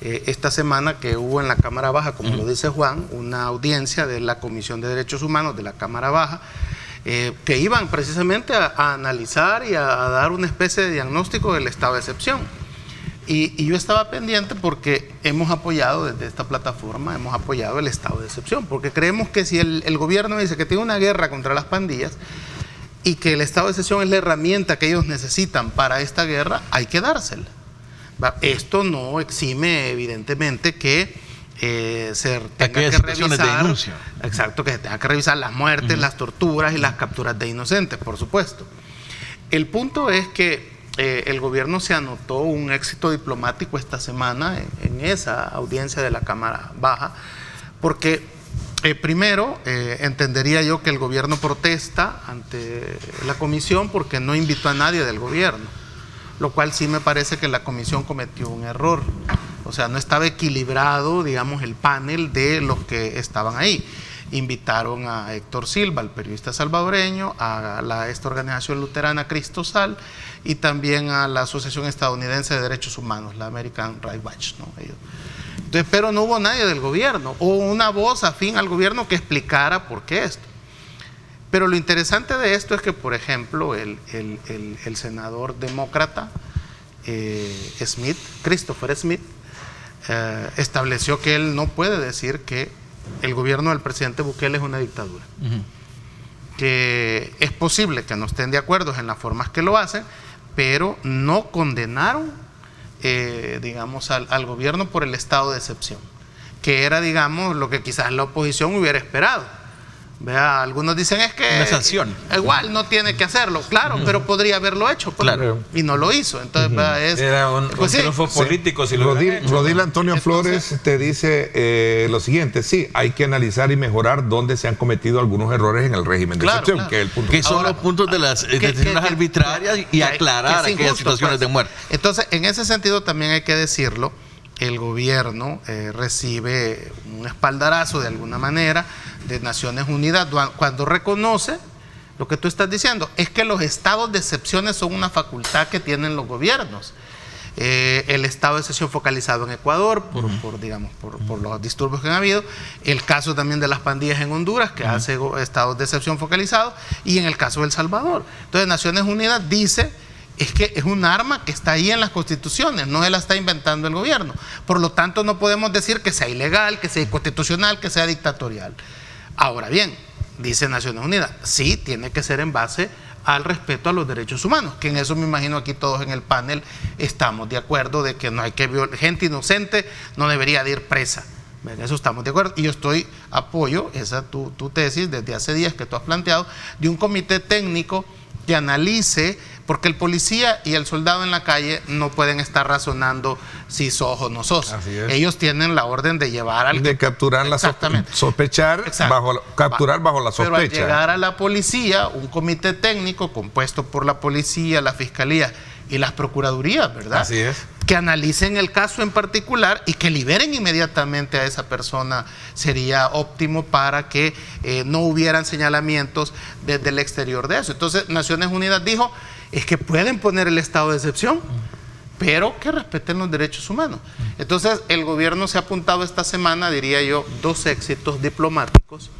esta semana que hubo en la Cámara Baja, como lo dice Juan, una audiencia de la Comisión de Derechos Humanos de la Cámara Baja, que iban precisamente a analizar y a dar una especie de diagnóstico del estado de excepción. Y yo estaba pendiente porque hemos apoyado desde esta plataforma, hemos apoyado el estado de excepción, porque creemos que si el gobierno dice que tiene una guerra contra las pandillas, y que el estado de excepción es la herramienta que ellos necesitan para esta guerra, hay que dársela. Esto no exime evidentemente que se tenga que revisar, exacto, que se tenga que revisar las muertes, las torturas y las capturas de inocentes, por supuesto. El punto es que el gobierno se anotó un éxito diplomático esta semana en esa audiencia de la Cámara Baja, porque primero entendería yo que el gobierno protesta ante la comisión porque no invitó a nadie del gobierno, lo cual sí me parece que la comisión cometió un error. O sea, no estaba equilibrado, digamos, el panel de los que estaban ahí. Invitaron a Héctor Silva, el periodista salvadoreño, a esta organización luterana Cristo Sal y también a la Asociación Estadounidense de Derechos Humanos, la American Rights Watch, ¿no? Entonces, pero no hubo nadie del gobierno o una voz afín al gobierno que explicara por qué esto. Pero lo interesante de esto es que, por ejemplo, el senador demócrata Christopher Smith, estableció que él no puede decir que el gobierno del presidente Bukele es una dictadura. Que es posible que no estén de acuerdo en las formas que lo hacen, pero no condenaron, digamos, al gobierno por el estado de excepción, que era, digamos, lo que quizás la oposición hubiera esperado. Vea, algunos dicen es que una sanción. Igual no tiene que hacerlo, claro, pero podría haberlo hecho, pues, claro, y no lo hizo. Entonces, era un triunfo político. Si Rodil Antonio Flores te dice lo siguiente: sí, hay que analizar y mejorar dónde se han cometido algunos errores en el régimen de excepción, que es el punto. Que son los puntos de las decisiones arbitrarias y aclarar aquellas situaciones de muerte. Entonces, en ese sentido también hay que decirlo, el gobierno recibe un espaldarazo de alguna manera de Naciones Unidas cuando reconoce lo que tú estás diciendo, es que los estados de excepciones son una facultad que tienen los gobiernos. El estado de excepción focalizado en Ecuador por los disturbios que han habido, el caso también de las pandillas en Honduras, que hace estados de excepción focalizados, y en el caso de El Salvador. Entonces Naciones Unidas dice es que es un arma que está ahí en las constituciones, no se la está inventando el gobierno. Por lo tanto, no podemos decir que sea ilegal, que sea inconstitucional, que sea dictatorial. Ahora bien, dice Naciones Unidas, sí, tiene que ser en base al respeto a los derechos humanos, que en eso me imagino aquí todos en el panel estamos de acuerdo de que no hay que gente inocente no debería de ir presa. En eso estamos de acuerdo, y yo apoyo esa tu tesis desde hace días que tú has planteado, de un comité técnico que analice, porque el policía y el soldado en la calle no pueden estar razonando si sos o no sos. Ellos tienen la orden de llevar al... De capturar sospechar, capturar bajo la sospecha. Pero al llegar a la policía, un comité técnico compuesto por la policía, la fiscalía y las procuradurías, ¿verdad? Así es. Que analicen el caso en particular y que liberen inmediatamente a esa persona, sería óptimo para que no hubieran señalamientos desde el exterior de eso. Entonces Naciones Unidas dijo, es que pueden poner el estado de excepción, pero que respeten los derechos humanos. Entonces el gobierno se ha apuntado esta semana, diría yo, 2 éxitos diplomáticos,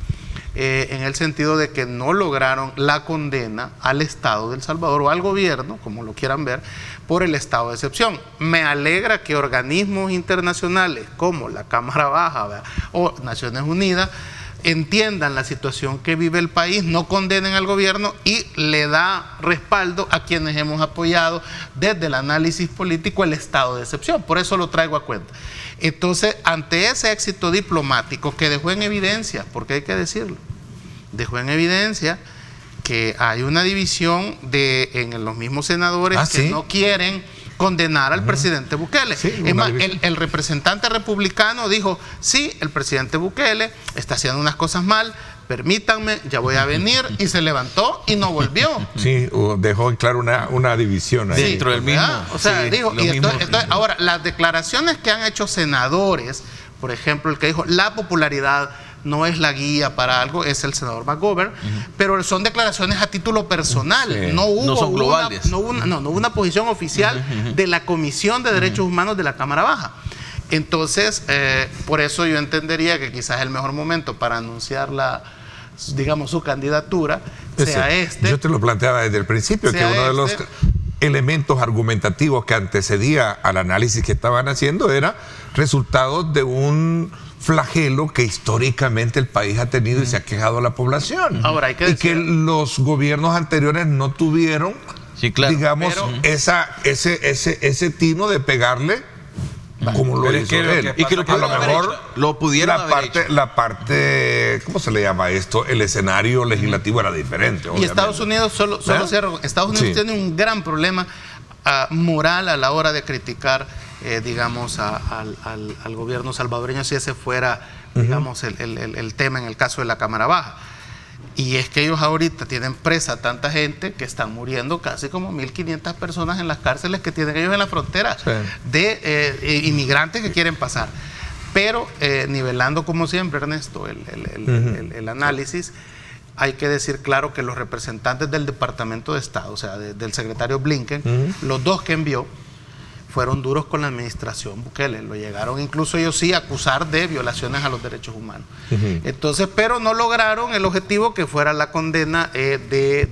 en el sentido de que no lograron la condena al Estado de El Salvador o al gobierno, como lo quieran ver, por el estado de excepción. Me alegra que organismos internacionales como la Cámara Baja, ¿verdad?, o Naciones Unidas entiendan la situación que vive el país, no condenen al gobierno y le da respaldo a quienes hemos apoyado desde el análisis político el estado de excepción. Por eso lo traigo a cuenta. Entonces, ante ese éxito diplomático que dejó en evidencia, porque hay que decirlo, dejó en evidencia que hay una división en los mismos senadores que no quieren condenar al presidente Bukele. Es más, el representante republicano dijo, sí, el presidente Bukele está haciendo unas cosas mal, permítanme, ya voy a venir, y se levantó y no volvió. Sí, dejó en claro una división ahí. Dentro del mismo. O sea, dijo, y entonces, ahora, las declaraciones que han hecho senadores, por ejemplo, el que dijo, la popularidad no es la guía para algo, es el senador McGovern, pero son declaraciones a título personal, no son globales. No hubo una posición oficial de la Comisión de Derechos Humanos de la Cámara Baja. Entonces, por eso yo entendería que quizás el mejor momento para anunciar su candidatura sea este. Yo te lo planteaba desde el principio, que uno de los elementos argumentativos que antecedía al análisis que estaban haciendo era resultado de un flagelo que históricamente el país ha tenido y se ha quejado a la población. Ahora, hay que y decir, que los gobiernos anteriores no tuvieron, Sí, claro. digamos, pero- ese tino de pegarle como lo Pero es hizo que lo él. que Y que lo a lo pudieron haber mejor hecho. Lo pudieron haber hecho. la parte, ¿cómo se le llama esto? El escenario legislativo era diferente. Y obviamente. Estados Unidos, solo ¿verdad? cierro, Estados Unidos Sí. tiene un gran problema moral a la hora de criticar, digamos, al gobierno salvadoreño, si ese fuera, digamos, el tema en el caso de la Cámara Baja. Y es que ellos ahorita tienen presa tanta gente que están muriendo, casi como 1.500 personas en las cárceles que tienen ellos en la frontera, Sí. de inmigrantes que quieren pasar. Pero nivelando como siempre, Ernesto, el análisis, hay que decir claro que los representantes del Departamento de Estado, o sea, del secretario Blinken, los dos que envió, fueron duros con la administración Bukele. Lo llegaron incluso ellos sí a acusar de violaciones a los derechos humanos. Entonces, pero no lograron el objetivo que fuera la condena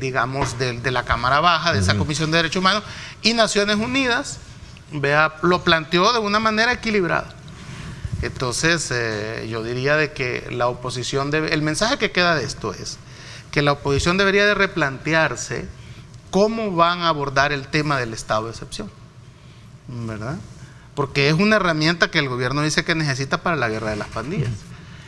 digamos, de la Cámara Baja, de esa Comisión de Derechos Humanos, y Naciones Unidas, lo planteó de una manera equilibrada. Entonces, yo diría de que la oposición el mensaje que queda de esto es que la oposición debería de replantearse cómo van a abordar el tema del estado de excepción, ¿verdad? Porque es una herramienta que el gobierno dice que necesita para la guerra de las pandillas.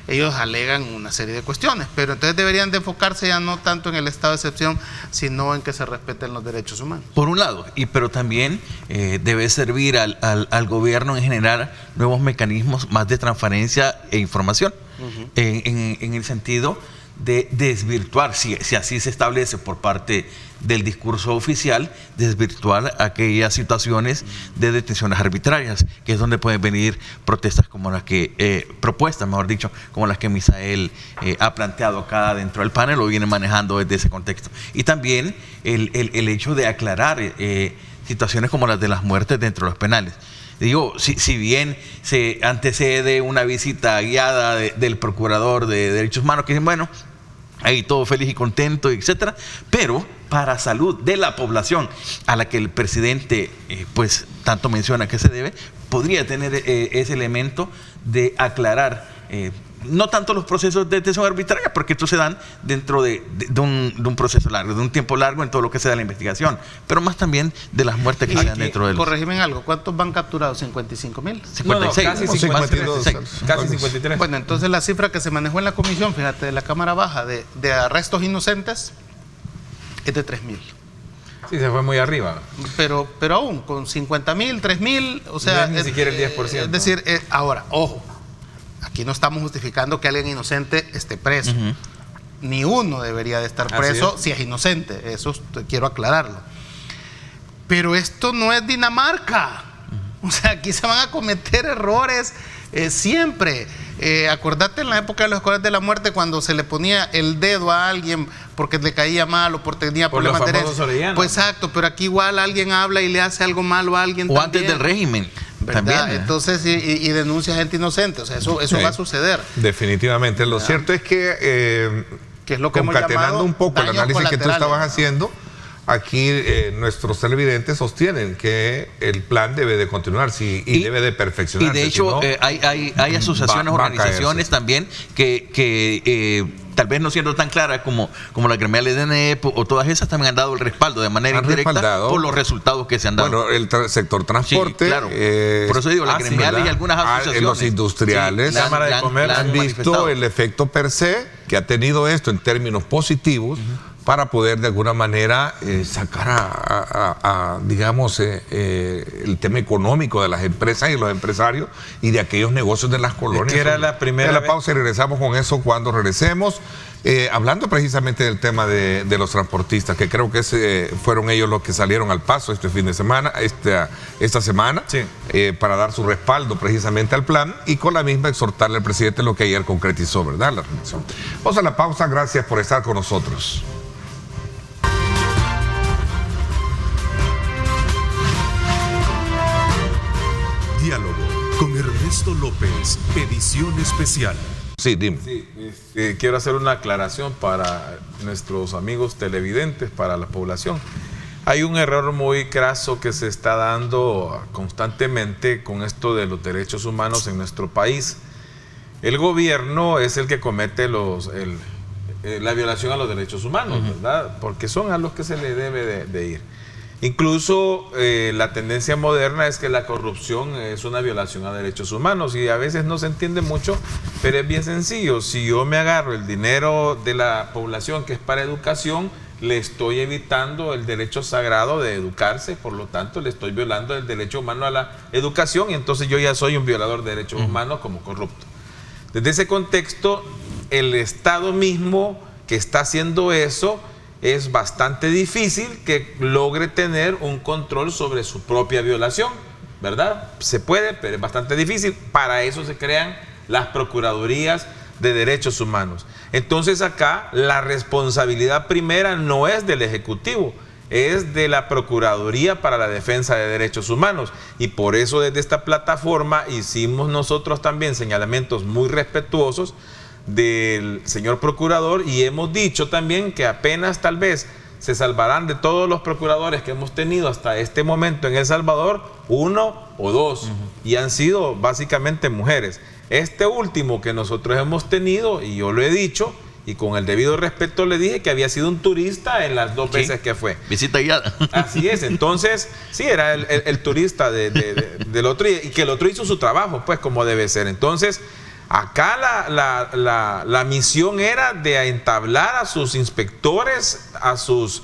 Ellos alegan una serie de cuestiones, pero entonces deberían de enfocarse ya no tanto en el estado de excepción, sino en que se respeten los derechos humanos. Por un lado, pero también debe servir al gobierno en generar nuevos mecanismos más de transparencia e información, en el sentido de desvirtuar, si así se establece por parte del discurso oficial, desvirtuar aquellas situaciones de detenciones arbitrarias, que es donde pueden venir protestas como las que, propuestas, mejor dicho, como las que Misael ha planteado acá dentro del panel, lo viene manejando desde ese contexto. Y también el hecho de aclarar situaciones como las de las muertes dentro de los penales. Digo, si bien se antecede una visita guiada del procurador de derechos humanos, que dicen, bueno, ahí todo feliz y contento, etcétera, pero para salud de la población a la que el presidente pues tanto menciona que se debe, podría tener ese elemento de aclarar no tanto los procesos de detención arbitraria, porque estos se dan dentro de un proceso largo, de un tiempo largo en todo lo que se da la investigación, pero más también de las muertes que se dan dentro de los... Corregime en algo, ¿cuántos van capturados? ¿55,000? 56, casi más 52, 56. casi 53. Bueno, entonces la cifra que se manejó en la comisión, fíjate, de la Cámara Baja de arrestos inocentes es de 3,000. Sí, se fue muy arriba. Pero aún, con 50,000, 3,000, o sea... No es ni siquiera el 10%. Es decir, ahora, ojo, aquí no estamos justificando que alguien inocente esté preso. Ni uno debería de estar Así preso es. si es inocente, eso quiero aclararlo. Pero esto no es Dinamarca. O sea, aquí se van a cometer errores siempre. Acordate en la época de los escuadrones de la muerte, cuando se le ponía el dedo a alguien porque le caía mal o porque tenía Por los problemas de famosos herencia. Orellanos. Pues exacto, pero aquí igual alguien habla y le hace algo malo a alguien O también, antes del régimen, ¿verdad? también. Entonces, y denuncia gente inocente, o sea, eso va a suceder. Definitivamente. Lo cierto es que, Que es lo que hemos concatenando llamado un poco el daños análisis que tú estabas colaterales. haciendo, aquí nuestros televidentes sostienen que el plan debe de continuar y debe de Y perfeccionarse. de hecho, si no, hay asociaciones, va a organizaciones caerse. también que tal vez no siendo tan claras como la gremial EDNEP o todas esas, también han dado el respaldo de manera Han indirecta respaldado. por los resultados que se han dado. bueno, el sector transporte. Sí, claro. Por eso digo, las gremiales ¿verdad? y algunas asociaciones. Los industriales Sí, la Cámara de Comercio han visto manifestado. el efecto per se que ha tenido esto en términos positivos para poder de alguna manera sacar digamos, el tema económico de las empresas y los empresarios y de aquellos negocios de las colonias. que era la primera De la vez. pausa y regresamos con eso cuando regresemos. Hablando precisamente del tema de los transportistas, que creo que fueron ellos los que salieron al paso este fin de semana, esta semana, Sí. para dar su respaldo precisamente al plan y con la misma exhortarle al presidente lo que ayer concretizó, ¿verdad? La reunión. Vamos a la pausa, gracias por estar con nosotros. Diálogo con Ernesto López, edición especial. Sí, dime. Sí, quiero hacer una aclaración para nuestros amigos televidentes, para la población. Hay un error muy craso que se está dando constantemente con esto de los derechos humanos en nuestro país. el gobierno es el que comete la violación a los derechos humanos, ¿verdad? Porque son a los que se le debe de ir. Incluso la tendencia moderna es que la corrupción es una violación a derechos humanos y a veces no se entiende mucho, pero es bien sencillo. Si yo me agarro el dinero de la población que es para educación, le estoy evitando el derecho sagrado de educarse, por lo tanto le estoy violando el derecho humano a la educación y entonces yo ya soy un violador de derechos humanos como corrupto. Desde ese contexto, el Estado mismo que está haciendo eso, es bastante difícil que logre tener un control sobre su propia violación, ¿verdad? Se puede, pero es bastante difícil. Para eso se crean las procuradurías de derechos humanos. Entonces acá la responsabilidad primera no es del Ejecutivo, es de la Procuraduría para la Defensa de Derechos Humanos. Y por eso desde esta plataforma hicimos nosotros también señalamientos muy respetuosos del señor procurador y hemos dicho también que apenas tal vez se salvarán de todos los procuradores que hemos tenido hasta este momento en El Salvador, 1 o 2 y han sido básicamente mujeres. Este último que nosotros hemos tenido, y yo lo he dicho y con el debido respeto le dije que había sido un turista en las 2 veces que fue. Visita guiada. Así es, entonces sí, era el turista del otro y que el otro hizo su trabajo pues como debe ser. Entonces acá la misión era de entablar a sus inspectores, a sus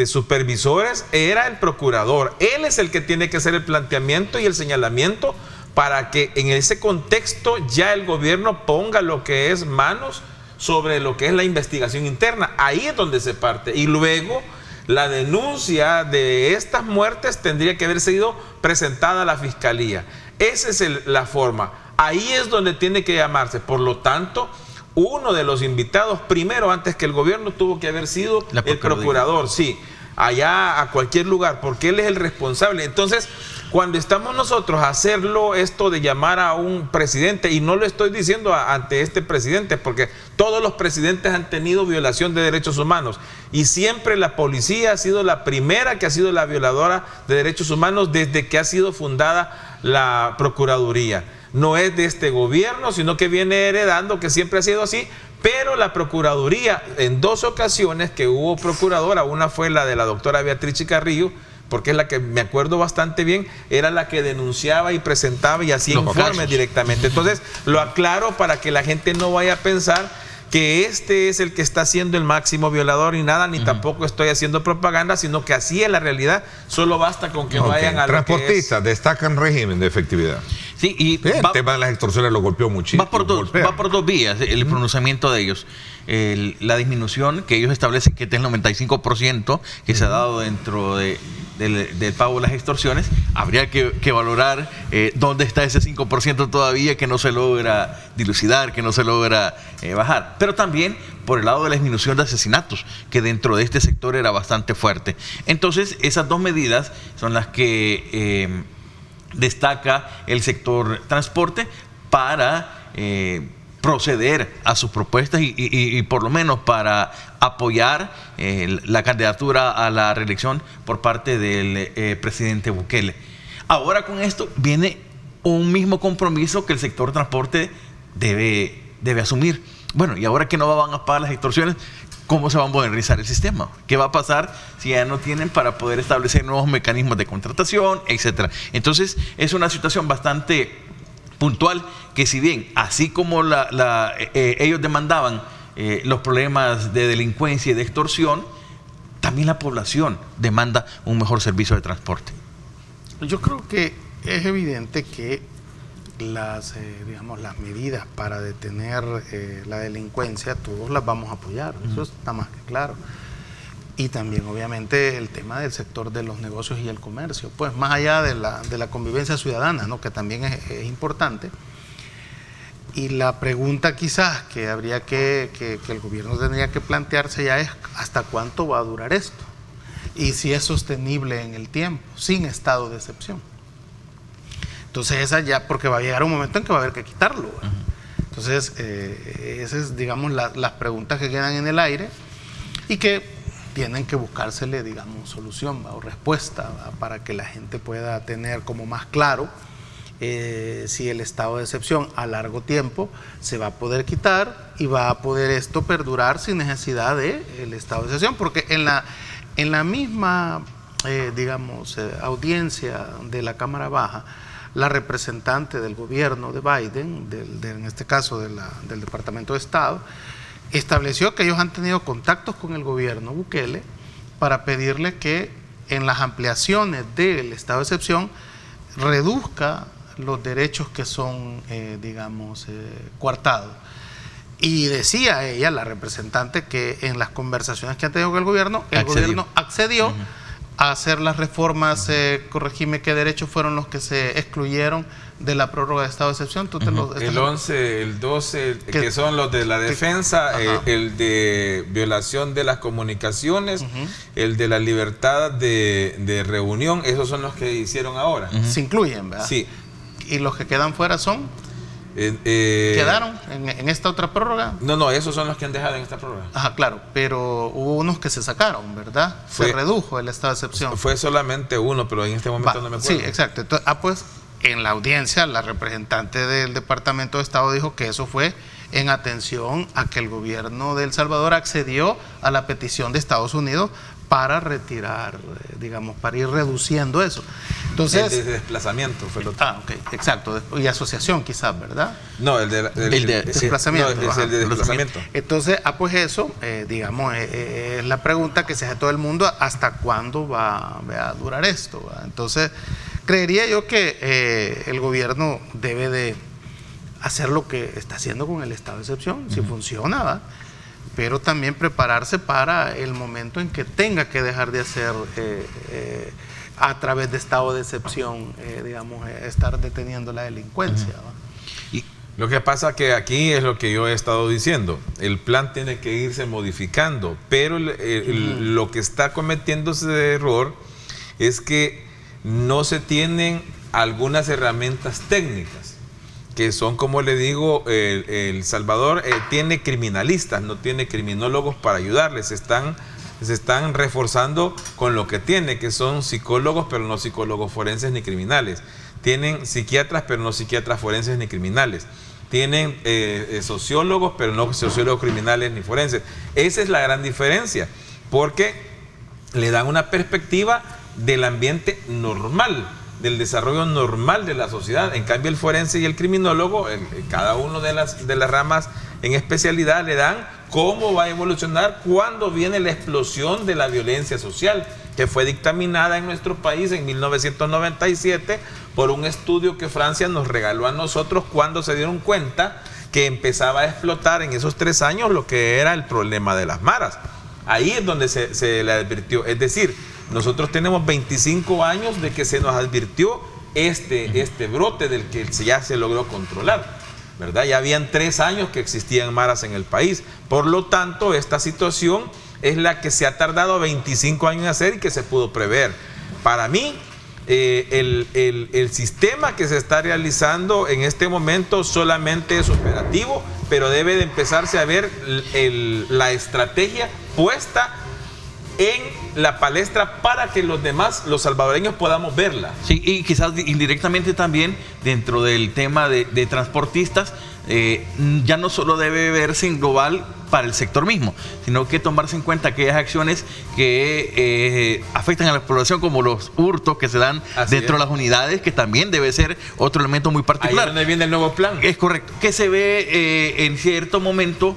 supervisores, era el procurador. Él es el que tiene que hacer el planteamiento y el señalamiento para que en ese contexto ya el gobierno ponga lo que es manos sobre lo que es la investigación interna. Ahí es donde se parte. Y luego la denuncia de estas muertes tendría que haber sido presentada a la Fiscalía. Esa es la forma. Ahí es donde tiene que llamarse. Por lo tanto, uno de los invitados, primero, antes que el gobierno, tuvo que haber sido el procurador, sí, allá a cualquier lugar, porque él es el responsable. Entonces, cuando estamos nosotros a hacerlo, esto de llamar a un presidente, y no lo estoy diciendo ante este presidente, porque todos los presidentes han tenido violación de derechos humanos, y siempre la policía ha sido la primera que ha sido la violadora de derechos humanos desde que ha sido fundada la Procuraduría. No es de este gobierno, sino que viene heredando, que siempre ha sido así, pero la Procuraduría, en 2 ocasiones que hubo procuradora, una fue la de la doctora Beatriz Chicarrillo, porque es la que me acuerdo bastante bien, era la que denunciaba y presentaba y hacía informes directamente. Entonces, lo aclaro para que la gente no vaya a pensar que este es el que está siendo el máximo violador y nada, ni tampoco estoy haciendo propaganda, sino que así es la realidad. Solo basta con que vayan a transportistas destacan régimen de efectividad. Sí, y el tema de las extorsiones lo golpeó muchísimo. Va por dos vías el pronunciamiento de ellos. La disminución que ellos establecen, que es el 95% que se ha dado dentro del pago de las extorsiones. Habría que valorar dónde está ese 5% todavía que no se logra dilucidar, que no se logra bajar. Pero también por el lado de la disminución de asesinatos, que dentro de este sector era bastante fuerte. Entonces, esas 2 medidas son las que destaca el sector transporte para proceder a sus propuestas y por lo menos para apoyar la candidatura a la reelección por parte del presidente Bukele. Ahora con esto viene un mismo compromiso que el sector transporte debe asumir. Bueno, y ahora que no van a pagar las extorsiones, ¿cómo se va a modernizar el sistema? ¿Qué va a pasar si ya no tienen para poder establecer nuevos mecanismos de contratación, etcétera? Entonces, es una situación bastante puntual que, si bien así como ellos demandaban los problemas de delincuencia y de extorsión, también la población demanda un mejor servicio de transporte. Yo creo que es evidente que las medidas para detener la delincuencia, todos las vamos a apoyar, eso está más que claro. Y también, obviamente, el tema del sector de los negocios y el comercio, pues más allá de la convivencia ciudadana, ¿no?, que también es importante. Y la pregunta quizás que habría que el gobierno tendría que plantearse ya es ¿hasta cuánto va a durar esto? Y si es sostenible en el tiempo, sin estado de excepción. Entonces esa ya, porque va a llegar un momento en que va a haber que quitarlo. Entonces, esas es, digamos, las preguntas que quedan en el aire y que tienen que buscársele, digamos, solución o respuesta para que la gente pueda tener como más claro si el estado de excepción a largo tiempo se va a poder quitar y va a poder esto perdurar sin necesidad del estado de excepción, porque en la misma audiencia de la Cámara Baja, la representante del gobierno de Biden, en este caso del Departamento de Estado, estableció que ellos han tenido contactos con el gobierno Bukele para pedirle que en las ampliaciones del estado de excepción reduzca los derechos que son, coartados. Y decía ella, la representante, que en las conversaciones que han tenido con el gobierno accedió a hacer las reformas, corregime qué derechos fueron los que se excluyeron de la prórroga de estado de excepción. El 11, el 12, que son los de la defensa, el de violación de las comunicaciones, el de la libertad de reunión, esos son los que hicieron ahora. Se incluyen, ¿verdad? Sí. ¿Y los que quedan fuera son? ¿Quedaron en esta otra prórroga? No, esos son los que han dejado en esta prórroga. Ajá, claro, pero hubo unos que se sacaron, ¿verdad? Se redujo el estado de excepción. Fue solamente uno, pero en este momento no me acuerdo. Sí, exacto. Entonces, pues en la audiencia la representante del Departamento de Estado dijo que eso fue en atención a que el gobierno de El Salvador accedió a la petición de Estados Unidos para retirar, para ir reduciendo eso. Entonces, el de desplazamiento fue el otro. Ok, exacto. Y asociación quizás, ¿verdad? No, el de desplazamiento. No, es el de desplazamiento. Entonces, pues eso, es la pregunta que se hace todo el mundo, ¿hasta cuándo va a durar esto? ¿Verdad? Entonces, creería yo que el gobierno debe de hacer lo que está haciendo con el estado de excepción, si funciona, ¿verdad? Pero también prepararse para el momento en que tenga que dejar de hacer a través de estado de excepción, estar deteniendo la delincuencia. Y lo que pasa que aquí es lo que yo he estado diciendo, el plan tiene que irse modificando, pero lo que está cometiéndose de error es que no se tienen algunas herramientas técnicas, que son, como le digo, El Salvador tiene criminalistas, no tiene criminólogos para ayudarles, se están reforzando con lo que tiene, que son psicólogos, pero no psicólogos forenses ni criminales. Tienen psiquiatras, pero no psiquiatras forenses ni criminales. Tienen sociólogos, pero no sociólogos criminales ni forenses. Esa es la gran diferencia, porque le dan una perspectiva del ambiente normal, del desarrollo normal de la sociedad. En cambio, el forense y el criminólogo, cada uno de las ramas en especialidad, le dan cómo va a evolucionar cuando viene la explosión de la violencia social, que fue dictaminada en nuestro país en 1997 por un estudio que Francia nos regaló a nosotros cuando se dieron cuenta que empezaba a explotar en esos 3 años lo que era el problema de las maras. Ahí es donde se le advirtió. Es decir, nosotros tenemos 25 años de que se nos advirtió este brote del que ya se logró controlar, ¿verdad? Ya habían 3 años que existían maras en el país. Por lo tanto, esta situación es la que se ha tardado 25 años en hacer y que se pudo prever. Para mí, el sistema que se está realizando en este momento solamente es operativo, pero debe de empezarse a ver la estrategia puesta en la palestra para que los demás, los salvadoreños, podamos verla. Sí, y quizás indirectamente también dentro del tema de transportistas, ya no solo debe verse en global para el sector mismo, sino que tomarse en cuenta aquellas acciones que afectan a la población, como los hurtos que se dan dentro de las unidades, que también debe ser otro elemento muy particular. Ahí es donde viene el nuevo plan. Es correcto, que se ve en cierto momento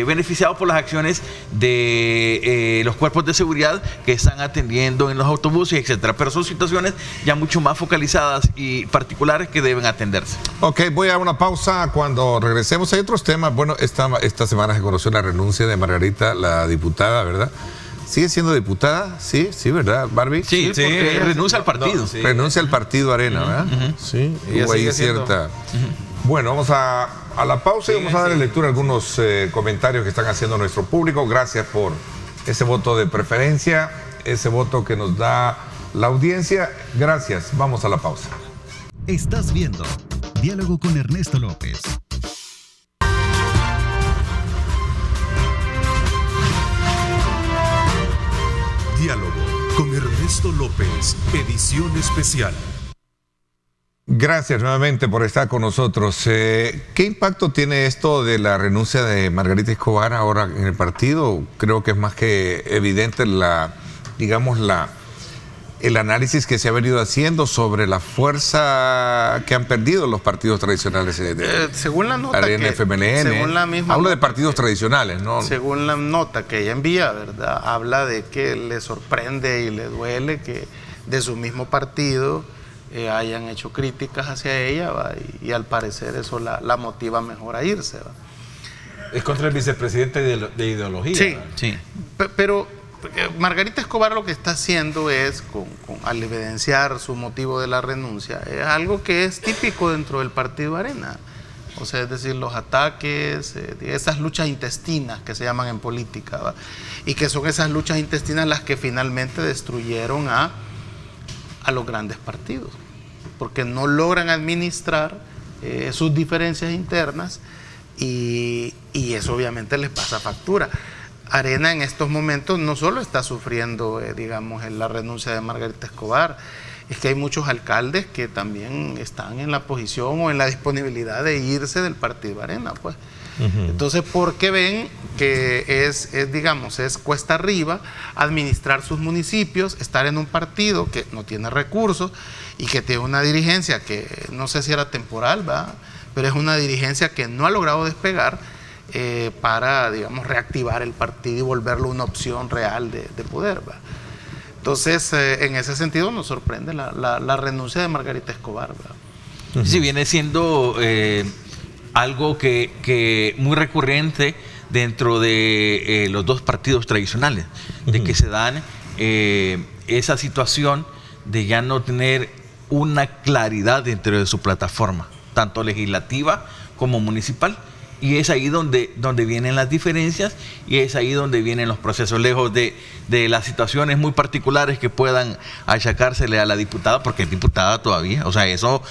beneficiado por las acciones de los cuerpos de seguridad que están atendiendo en los autobuses, etcétera. Pero son situaciones ya mucho más focalizadas y particulares que deben atenderse. Ok, voy a una pausa. Cuando regresemos hay otros temas. Bueno, esta semana se conoció la renuncia de Margarita, la diputada, ¿verdad? ¿Sigue siendo diputada? Sí, ¿verdad, Barbie? Sí, porque renuncia al partido. No, sí. Renuncia al partido Arena, ¿verdad? Sí, hubo ahí cierta... Bueno, vamos a la pausa y vamos a darle lectura a algunos comentarios que están haciendo nuestro público. Gracias por ese voto de preferencia, ese voto que nos da la audiencia. Gracias, vamos a la pausa. Estás viendo Diálogo con Ernesto López. Diálogo con Ernesto López, edición especial. Gracias nuevamente por estar con nosotros. ¿Qué impacto tiene esto de la renuncia de Margarita Escobar ahora en el partido? Creo que es más que evidente el análisis que se ha venido haciendo sobre la fuerza que han perdido los partidos tradicionales. Según la nota Arena, FMLN. Según la misma hablo de nota partidos tradicionales, ¿no? Según la nota que ella envía, ¿verdad? Habla de que le sorprende y le duele que de su mismo partido hayan hecho críticas hacia ella, ¿va? Y al parecer eso la motiva mejor a irse, ¿va? Es contra el vicepresidente de ideología. Sí, ¿verdad? Sí. Pero Margarita Escobar lo que está haciendo es, al evidenciar su motivo de la renuncia, es algo que es típico dentro del partido Arena. O sea, es decir, los ataques, esas luchas intestinas que se llaman en política, ¿va? Y que son esas luchas intestinas las que finalmente destruyeron a los grandes partidos, porque no logran administrar sus diferencias internas y eso obviamente les pasa factura. Arena en estos momentos no solo está sufriendo, la renuncia de Margarita Escobar, es que hay muchos alcaldes que también están en la posición o en la disponibilidad de irse del partido Arena, pues. Entonces, porque ven que es cuesta arriba administrar sus municipios, estar en un partido que no tiene recursos y que tiene una dirigencia que no sé si era temporal, ¿va? Pero es una dirigencia que no ha logrado despegar para, reactivar el partido y volverlo una opción real de poder, ¿va? Entonces, en ese sentido nos sorprende la renuncia de Margarita Escobar, ¿va? Sí, viene siendo algo que muy recurrente dentro de los dos partidos tradicionales, de que se dan esa situación de ya no tener una claridad dentro de su plataforma, tanto legislativa como municipal. Y es ahí donde vienen las diferencias y es ahí donde vienen los procesos, lejos de las situaciones muy particulares que puedan achacársele a la diputada, porque es diputada todavía, o sea, eso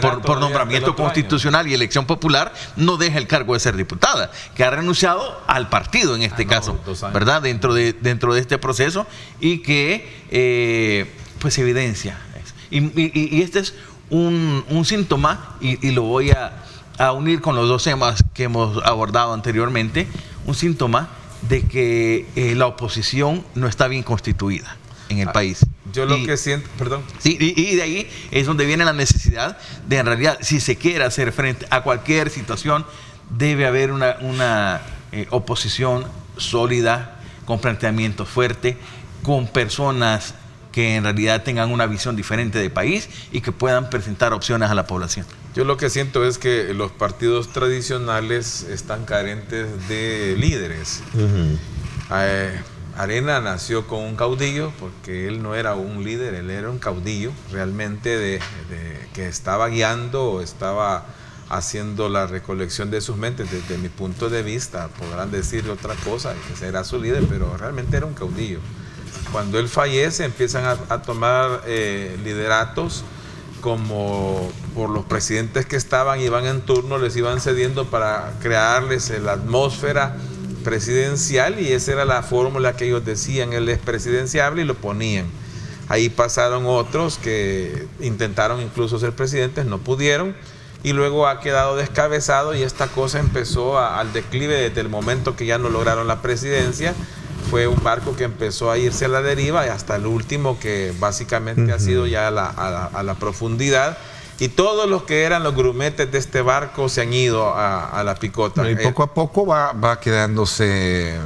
por nombramiento constitucional y elección popular no deja el cargo de ser diputada, que ha renunciado al partido en este caso, ¿verdad? Dentro de este proceso y que pues evidencia eso. Y este es un síntoma y lo voy a unir con los dos temas que hemos abordado anteriormente, un síntoma de que la oposición no está bien constituida en el país. Yo lo que siento, perdón. Sí, y de ahí es donde viene la necesidad de, en realidad, si se quiere hacer frente a cualquier situación, debe haber una oposición sólida, con planteamiento fuerte, con personas que en realidad tengan una visión diferente del país y que puedan presentar opciones a la población. Yo lo que siento es que los partidos tradicionales están carentes de líderes. Arena nació con un caudillo, porque él no era un líder, él era un caudillo realmente que estaba guiando o estaba haciendo la recolección de sus mentes. Desde mi punto de vista, podrán decir otra cosa, que será su líder, pero realmente era un caudillo. Cuando él fallece, empiezan a tomar lideratos, como por los presidentes que estaban y iban en turno, les iban cediendo para crearles la atmósfera presidencial, y esa era la fórmula que ellos decían, él es presidenciable, y lo ponían. Ahí pasaron otros que intentaron incluso ser presidentes, no pudieron, y luego ha quedado descabezado, y esta cosa empezó al declive desde el momento que ya no lograron la presidencia. Fue un barco que empezó a irse a la deriva, y hasta el último, que básicamente ha sido ya a la profundidad, y todos los que eran los grumetes de este barco se han ido a la picota. Y poco a poco va quedándose,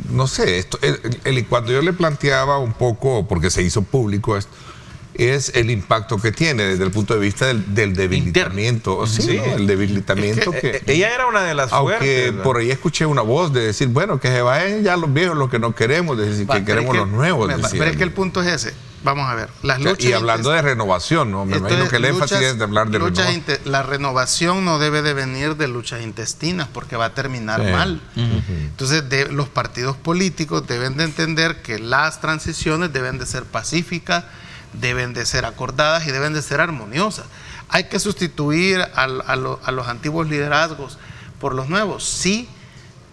no sé, cuando yo le planteaba un poco, porque se hizo público esto, es el impacto que tiene desde el punto de vista del debilitamiento. Sí, ¿no? El debilitamiento que ella era una de las aunque fuertes. Por ahí escuché una voz de decir, bueno, que se vayan ya los viejos, los que no queremos, de decir, que queremos los nuevos. Pero es que el punto es ese. Vamos a ver, las luchas. Y hablando de renovación, ¿no? Me imagino que el énfasis es de hablar de renovación. La renovación no debe de venir de luchas intestinas, porque va a terminar mal. Entonces, los partidos políticos deben de entender que las transiciones deben de ser pacíficas, deben de ser acordadas y deben de ser armoniosas. Hay que sustituir a los antiguos liderazgos por los nuevos, sí,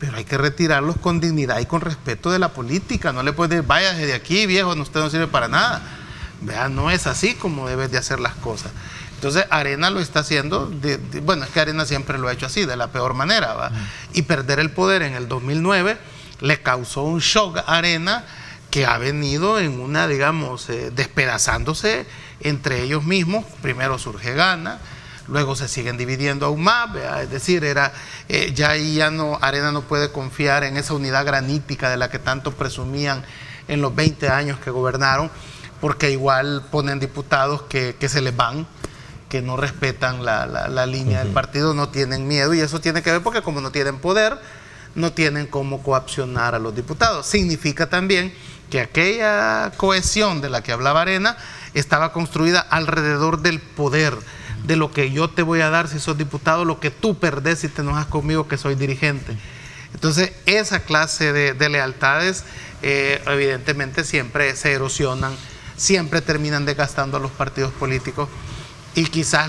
pero hay que retirarlos con dignidad y con respeto de la política. No le puedes decir, váyase de aquí, viejo, usted no sirve para nada. Vean, no es así como debes de hacer las cosas. Entonces Arena lo está haciendo, bueno, es que Arena siempre lo ha hecho así, de la peor manera, ¿va? Y perder el poder en el 2009 le causó un shock a Arena, que ha venido en una, digamos, despedazándose entre ellos mismos. Primero surge Gana, luego se siguen dividiendo aún más, ¿verdad? Es decir, ya ahí Arena no puede confiar en esa unidad granítica de la que tanto presumían en los 20 años que gobernaron, porque igual ponen diputados que se les van, que no respetan la línea del partido, no tienen miedo, y eso tiene que ver porque como no tienen poder, no tienen cómo coaccionar a los diputados. Significa también que aquella cohesión de la que hablaba Arena estaba construida alrededor del poder, de lo que yo te voy a dar si sos diputado, lo que tú perdés si te enojas conmigo que soy dirigente. Entonces, esa clase de lealtades evidentemente siempre se erosionan, siempre terminan desgastando a los partidos políticos, y quizás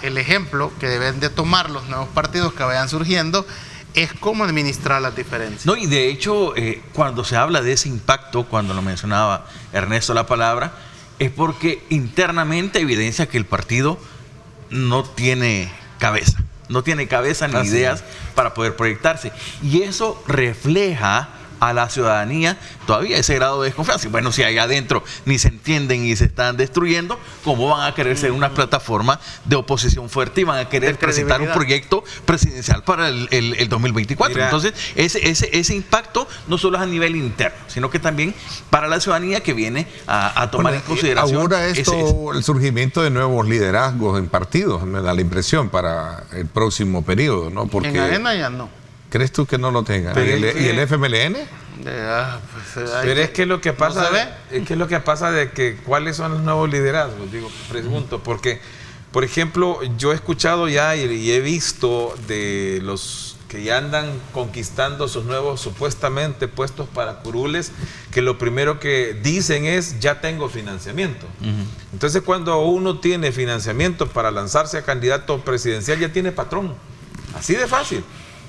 el ejemplo que deben de tomar los nuevos partidos que vayan surgiendo es cómo administrar las diferencias. No, y de hecho, cuando se habla de ese impacto, cuando lo mencionaba Ernesto la palabra, es porque internamente evidencia que el partido no tiene cabeza. No tiene cabeza ni ideas para poder proyectarse. Y eso refleja a la ciudadanía todavía ese grado de desconfianza. Bueno, si ahí adentro ni se entienden y se están destruyendo, ¿cómo van a querer ser una plataforma de oposición fuerte y van a querer presentar un proyecto presidencial para el 2024? Mira, entonces, ese impacto no solo es a nivel interno, sino que también para la ciudadanía que viene a tomar en consideración. Ahora el surgimiento de nuevos liderazgos en partidos, me da la impresión, para el próximo periodo, ¿no? Porque en Arena ya no. ¿Crees tú que no lo tenga? ¿Y el FMLN? Pero es que lo que pasa, de que cuáles son los nuevos liderazgos, digo, pregunto, porque, por ejemplo, yo he escuchado ya y he visto de los que ya andan conquistando sus nuevos supuestamente puestos para curules, que lo primero que dicen es: ya tengo financiamiento. Entonces, cuando uno tiene financiamiento para lanzarse a candidato presidencial, ya tiene patrón, así de fácil.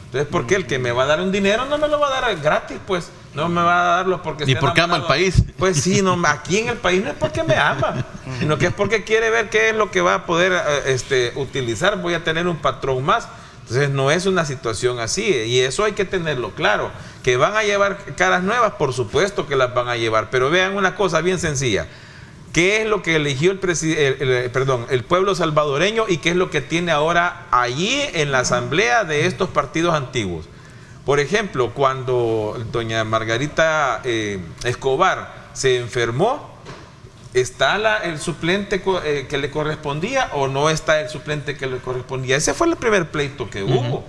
Entonces, ¿por qué el que me va a dar un dinero no me lo va a dar gratis? Pues no me va a darlo porque... ¿Y porque ama el país? Pues sí, no, aquí en el país no es porque me ama, sino que es porque quiere ver qué es lo que va a poder utilizar. Voy a tener un patrón más. Entonces, no es una situación así, y eso hay que tenerlo claro. Que van a llevar caras nuevas, por supuesto que las van a llevar, pero vean una cosa bien sencilla. ¿Qué es lo que eligió el pueblo salvadoreño y qué es lo que tiene ahora allí en la asamblea de estos partidos antiguos? Por ejemplo, cuando doña Margarita Escobar se enfermó, ¿está el suplente que le correspondía o no está el suplente que le correspondía? Ese fue el primer pleito que hubo,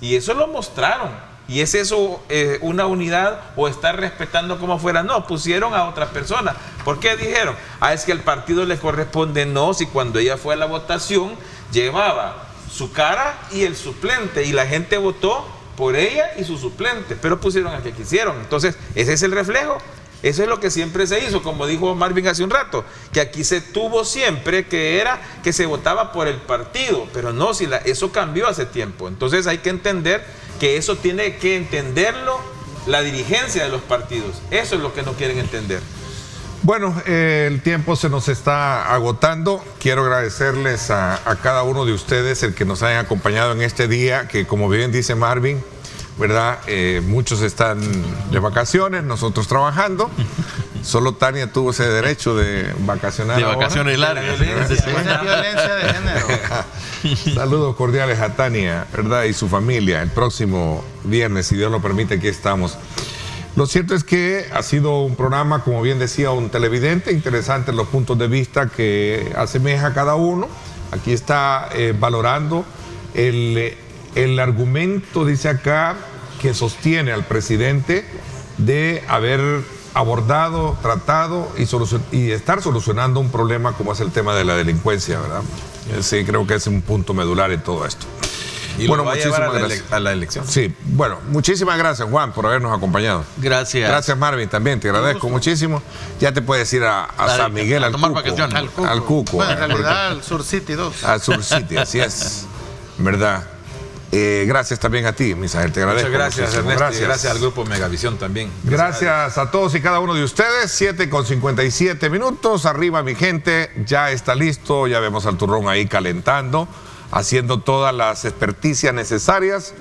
y eso lo mostraron. ¿Y es eso una unidad o estar respetando como fuera? No, pusieron a otra persona. ¿Por qué dijeron? Es que al partido le corresponde. No, si cuando ella fue a la votación llevaba su cara y el suplente, y la gente votó por ella y su suplente, pero pusieron al que quisieron. Entonces, ese es el reflejo. Eso es lo que siempre se hizo, como dijo Marvin hace un rato, que aquí se tuvo siempre que se votaba por el partido, pero no, eso cambió hace tiempo. Entonces hay que entender que eso tiene que entenderlo la dirigencia de los partidos. Eso es lo que no quieren entender. Bueno, el tiempo se nos está agotando. Quiero agradecerles a cada uno de ustedes el que nos hayan acompañado en este día, que como bien dice Marvin, ¿verdad? Muchos están de vacaciones, nosotros trabajando. Solo Tania tuvo ese derecho de vacacionar. De vacaciones largas. Violencia de género. Saludos cordiales a Tania, ¿verdad? Y su familia. El próximo viernes, si Dios lo permite, aquí estamos. Lo cierto es que ha sido un programa, como bien decía un televidente, interesante los puntos de vista que asemeja cada uno. Aquí está valorando el argumento, dice acá, que sostiene al presidente de haber abordado, tratado y estar solucionando un problema como es el tema de la delincuencia, ¿verdad? Sí, creo que es un punto medular en todo esto. Y bueno, muchísimas gracias a la elección. Sí, bueno, muchísimas gracias, Juan, por habernos acompañado. Gracias. Gracias, Marvin, también, te agradezco muchísimo. Ya te puedes ir a San Miguel, al Cuco. Bueno, en realidad al Sur City 2. Al Sur City, así es, ¿verdad? Gracias también a ti, Misael, te agradezco. Muchas gracias, muchísimo. Ernesto, y gracias al Grupo Megavisión también. Gracias a todos y cada uno de ustedes. 7:57. Arriba, mi gente, ya está listo. Ya vemos al turrón ahí calentando, haciendo todas las experticias necesarias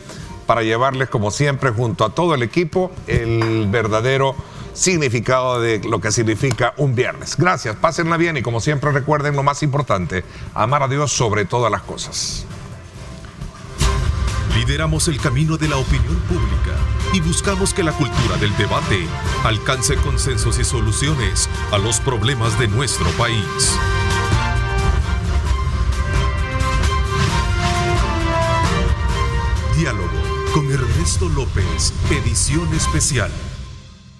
para llevarles, como siempre, junto a todo el equipo, el verdadero significado de lo que significa un viernes. Gracias, pásenla bien y como siempre recuerden lo más importante, amar a Dios sobre todas las cosas. Lideramos el camino de la opinión pública y buscamos que la cultura del debate alcance consensos y soluciones a los problemas de nuestro país. Diálogo con Ernesto López, edición especial.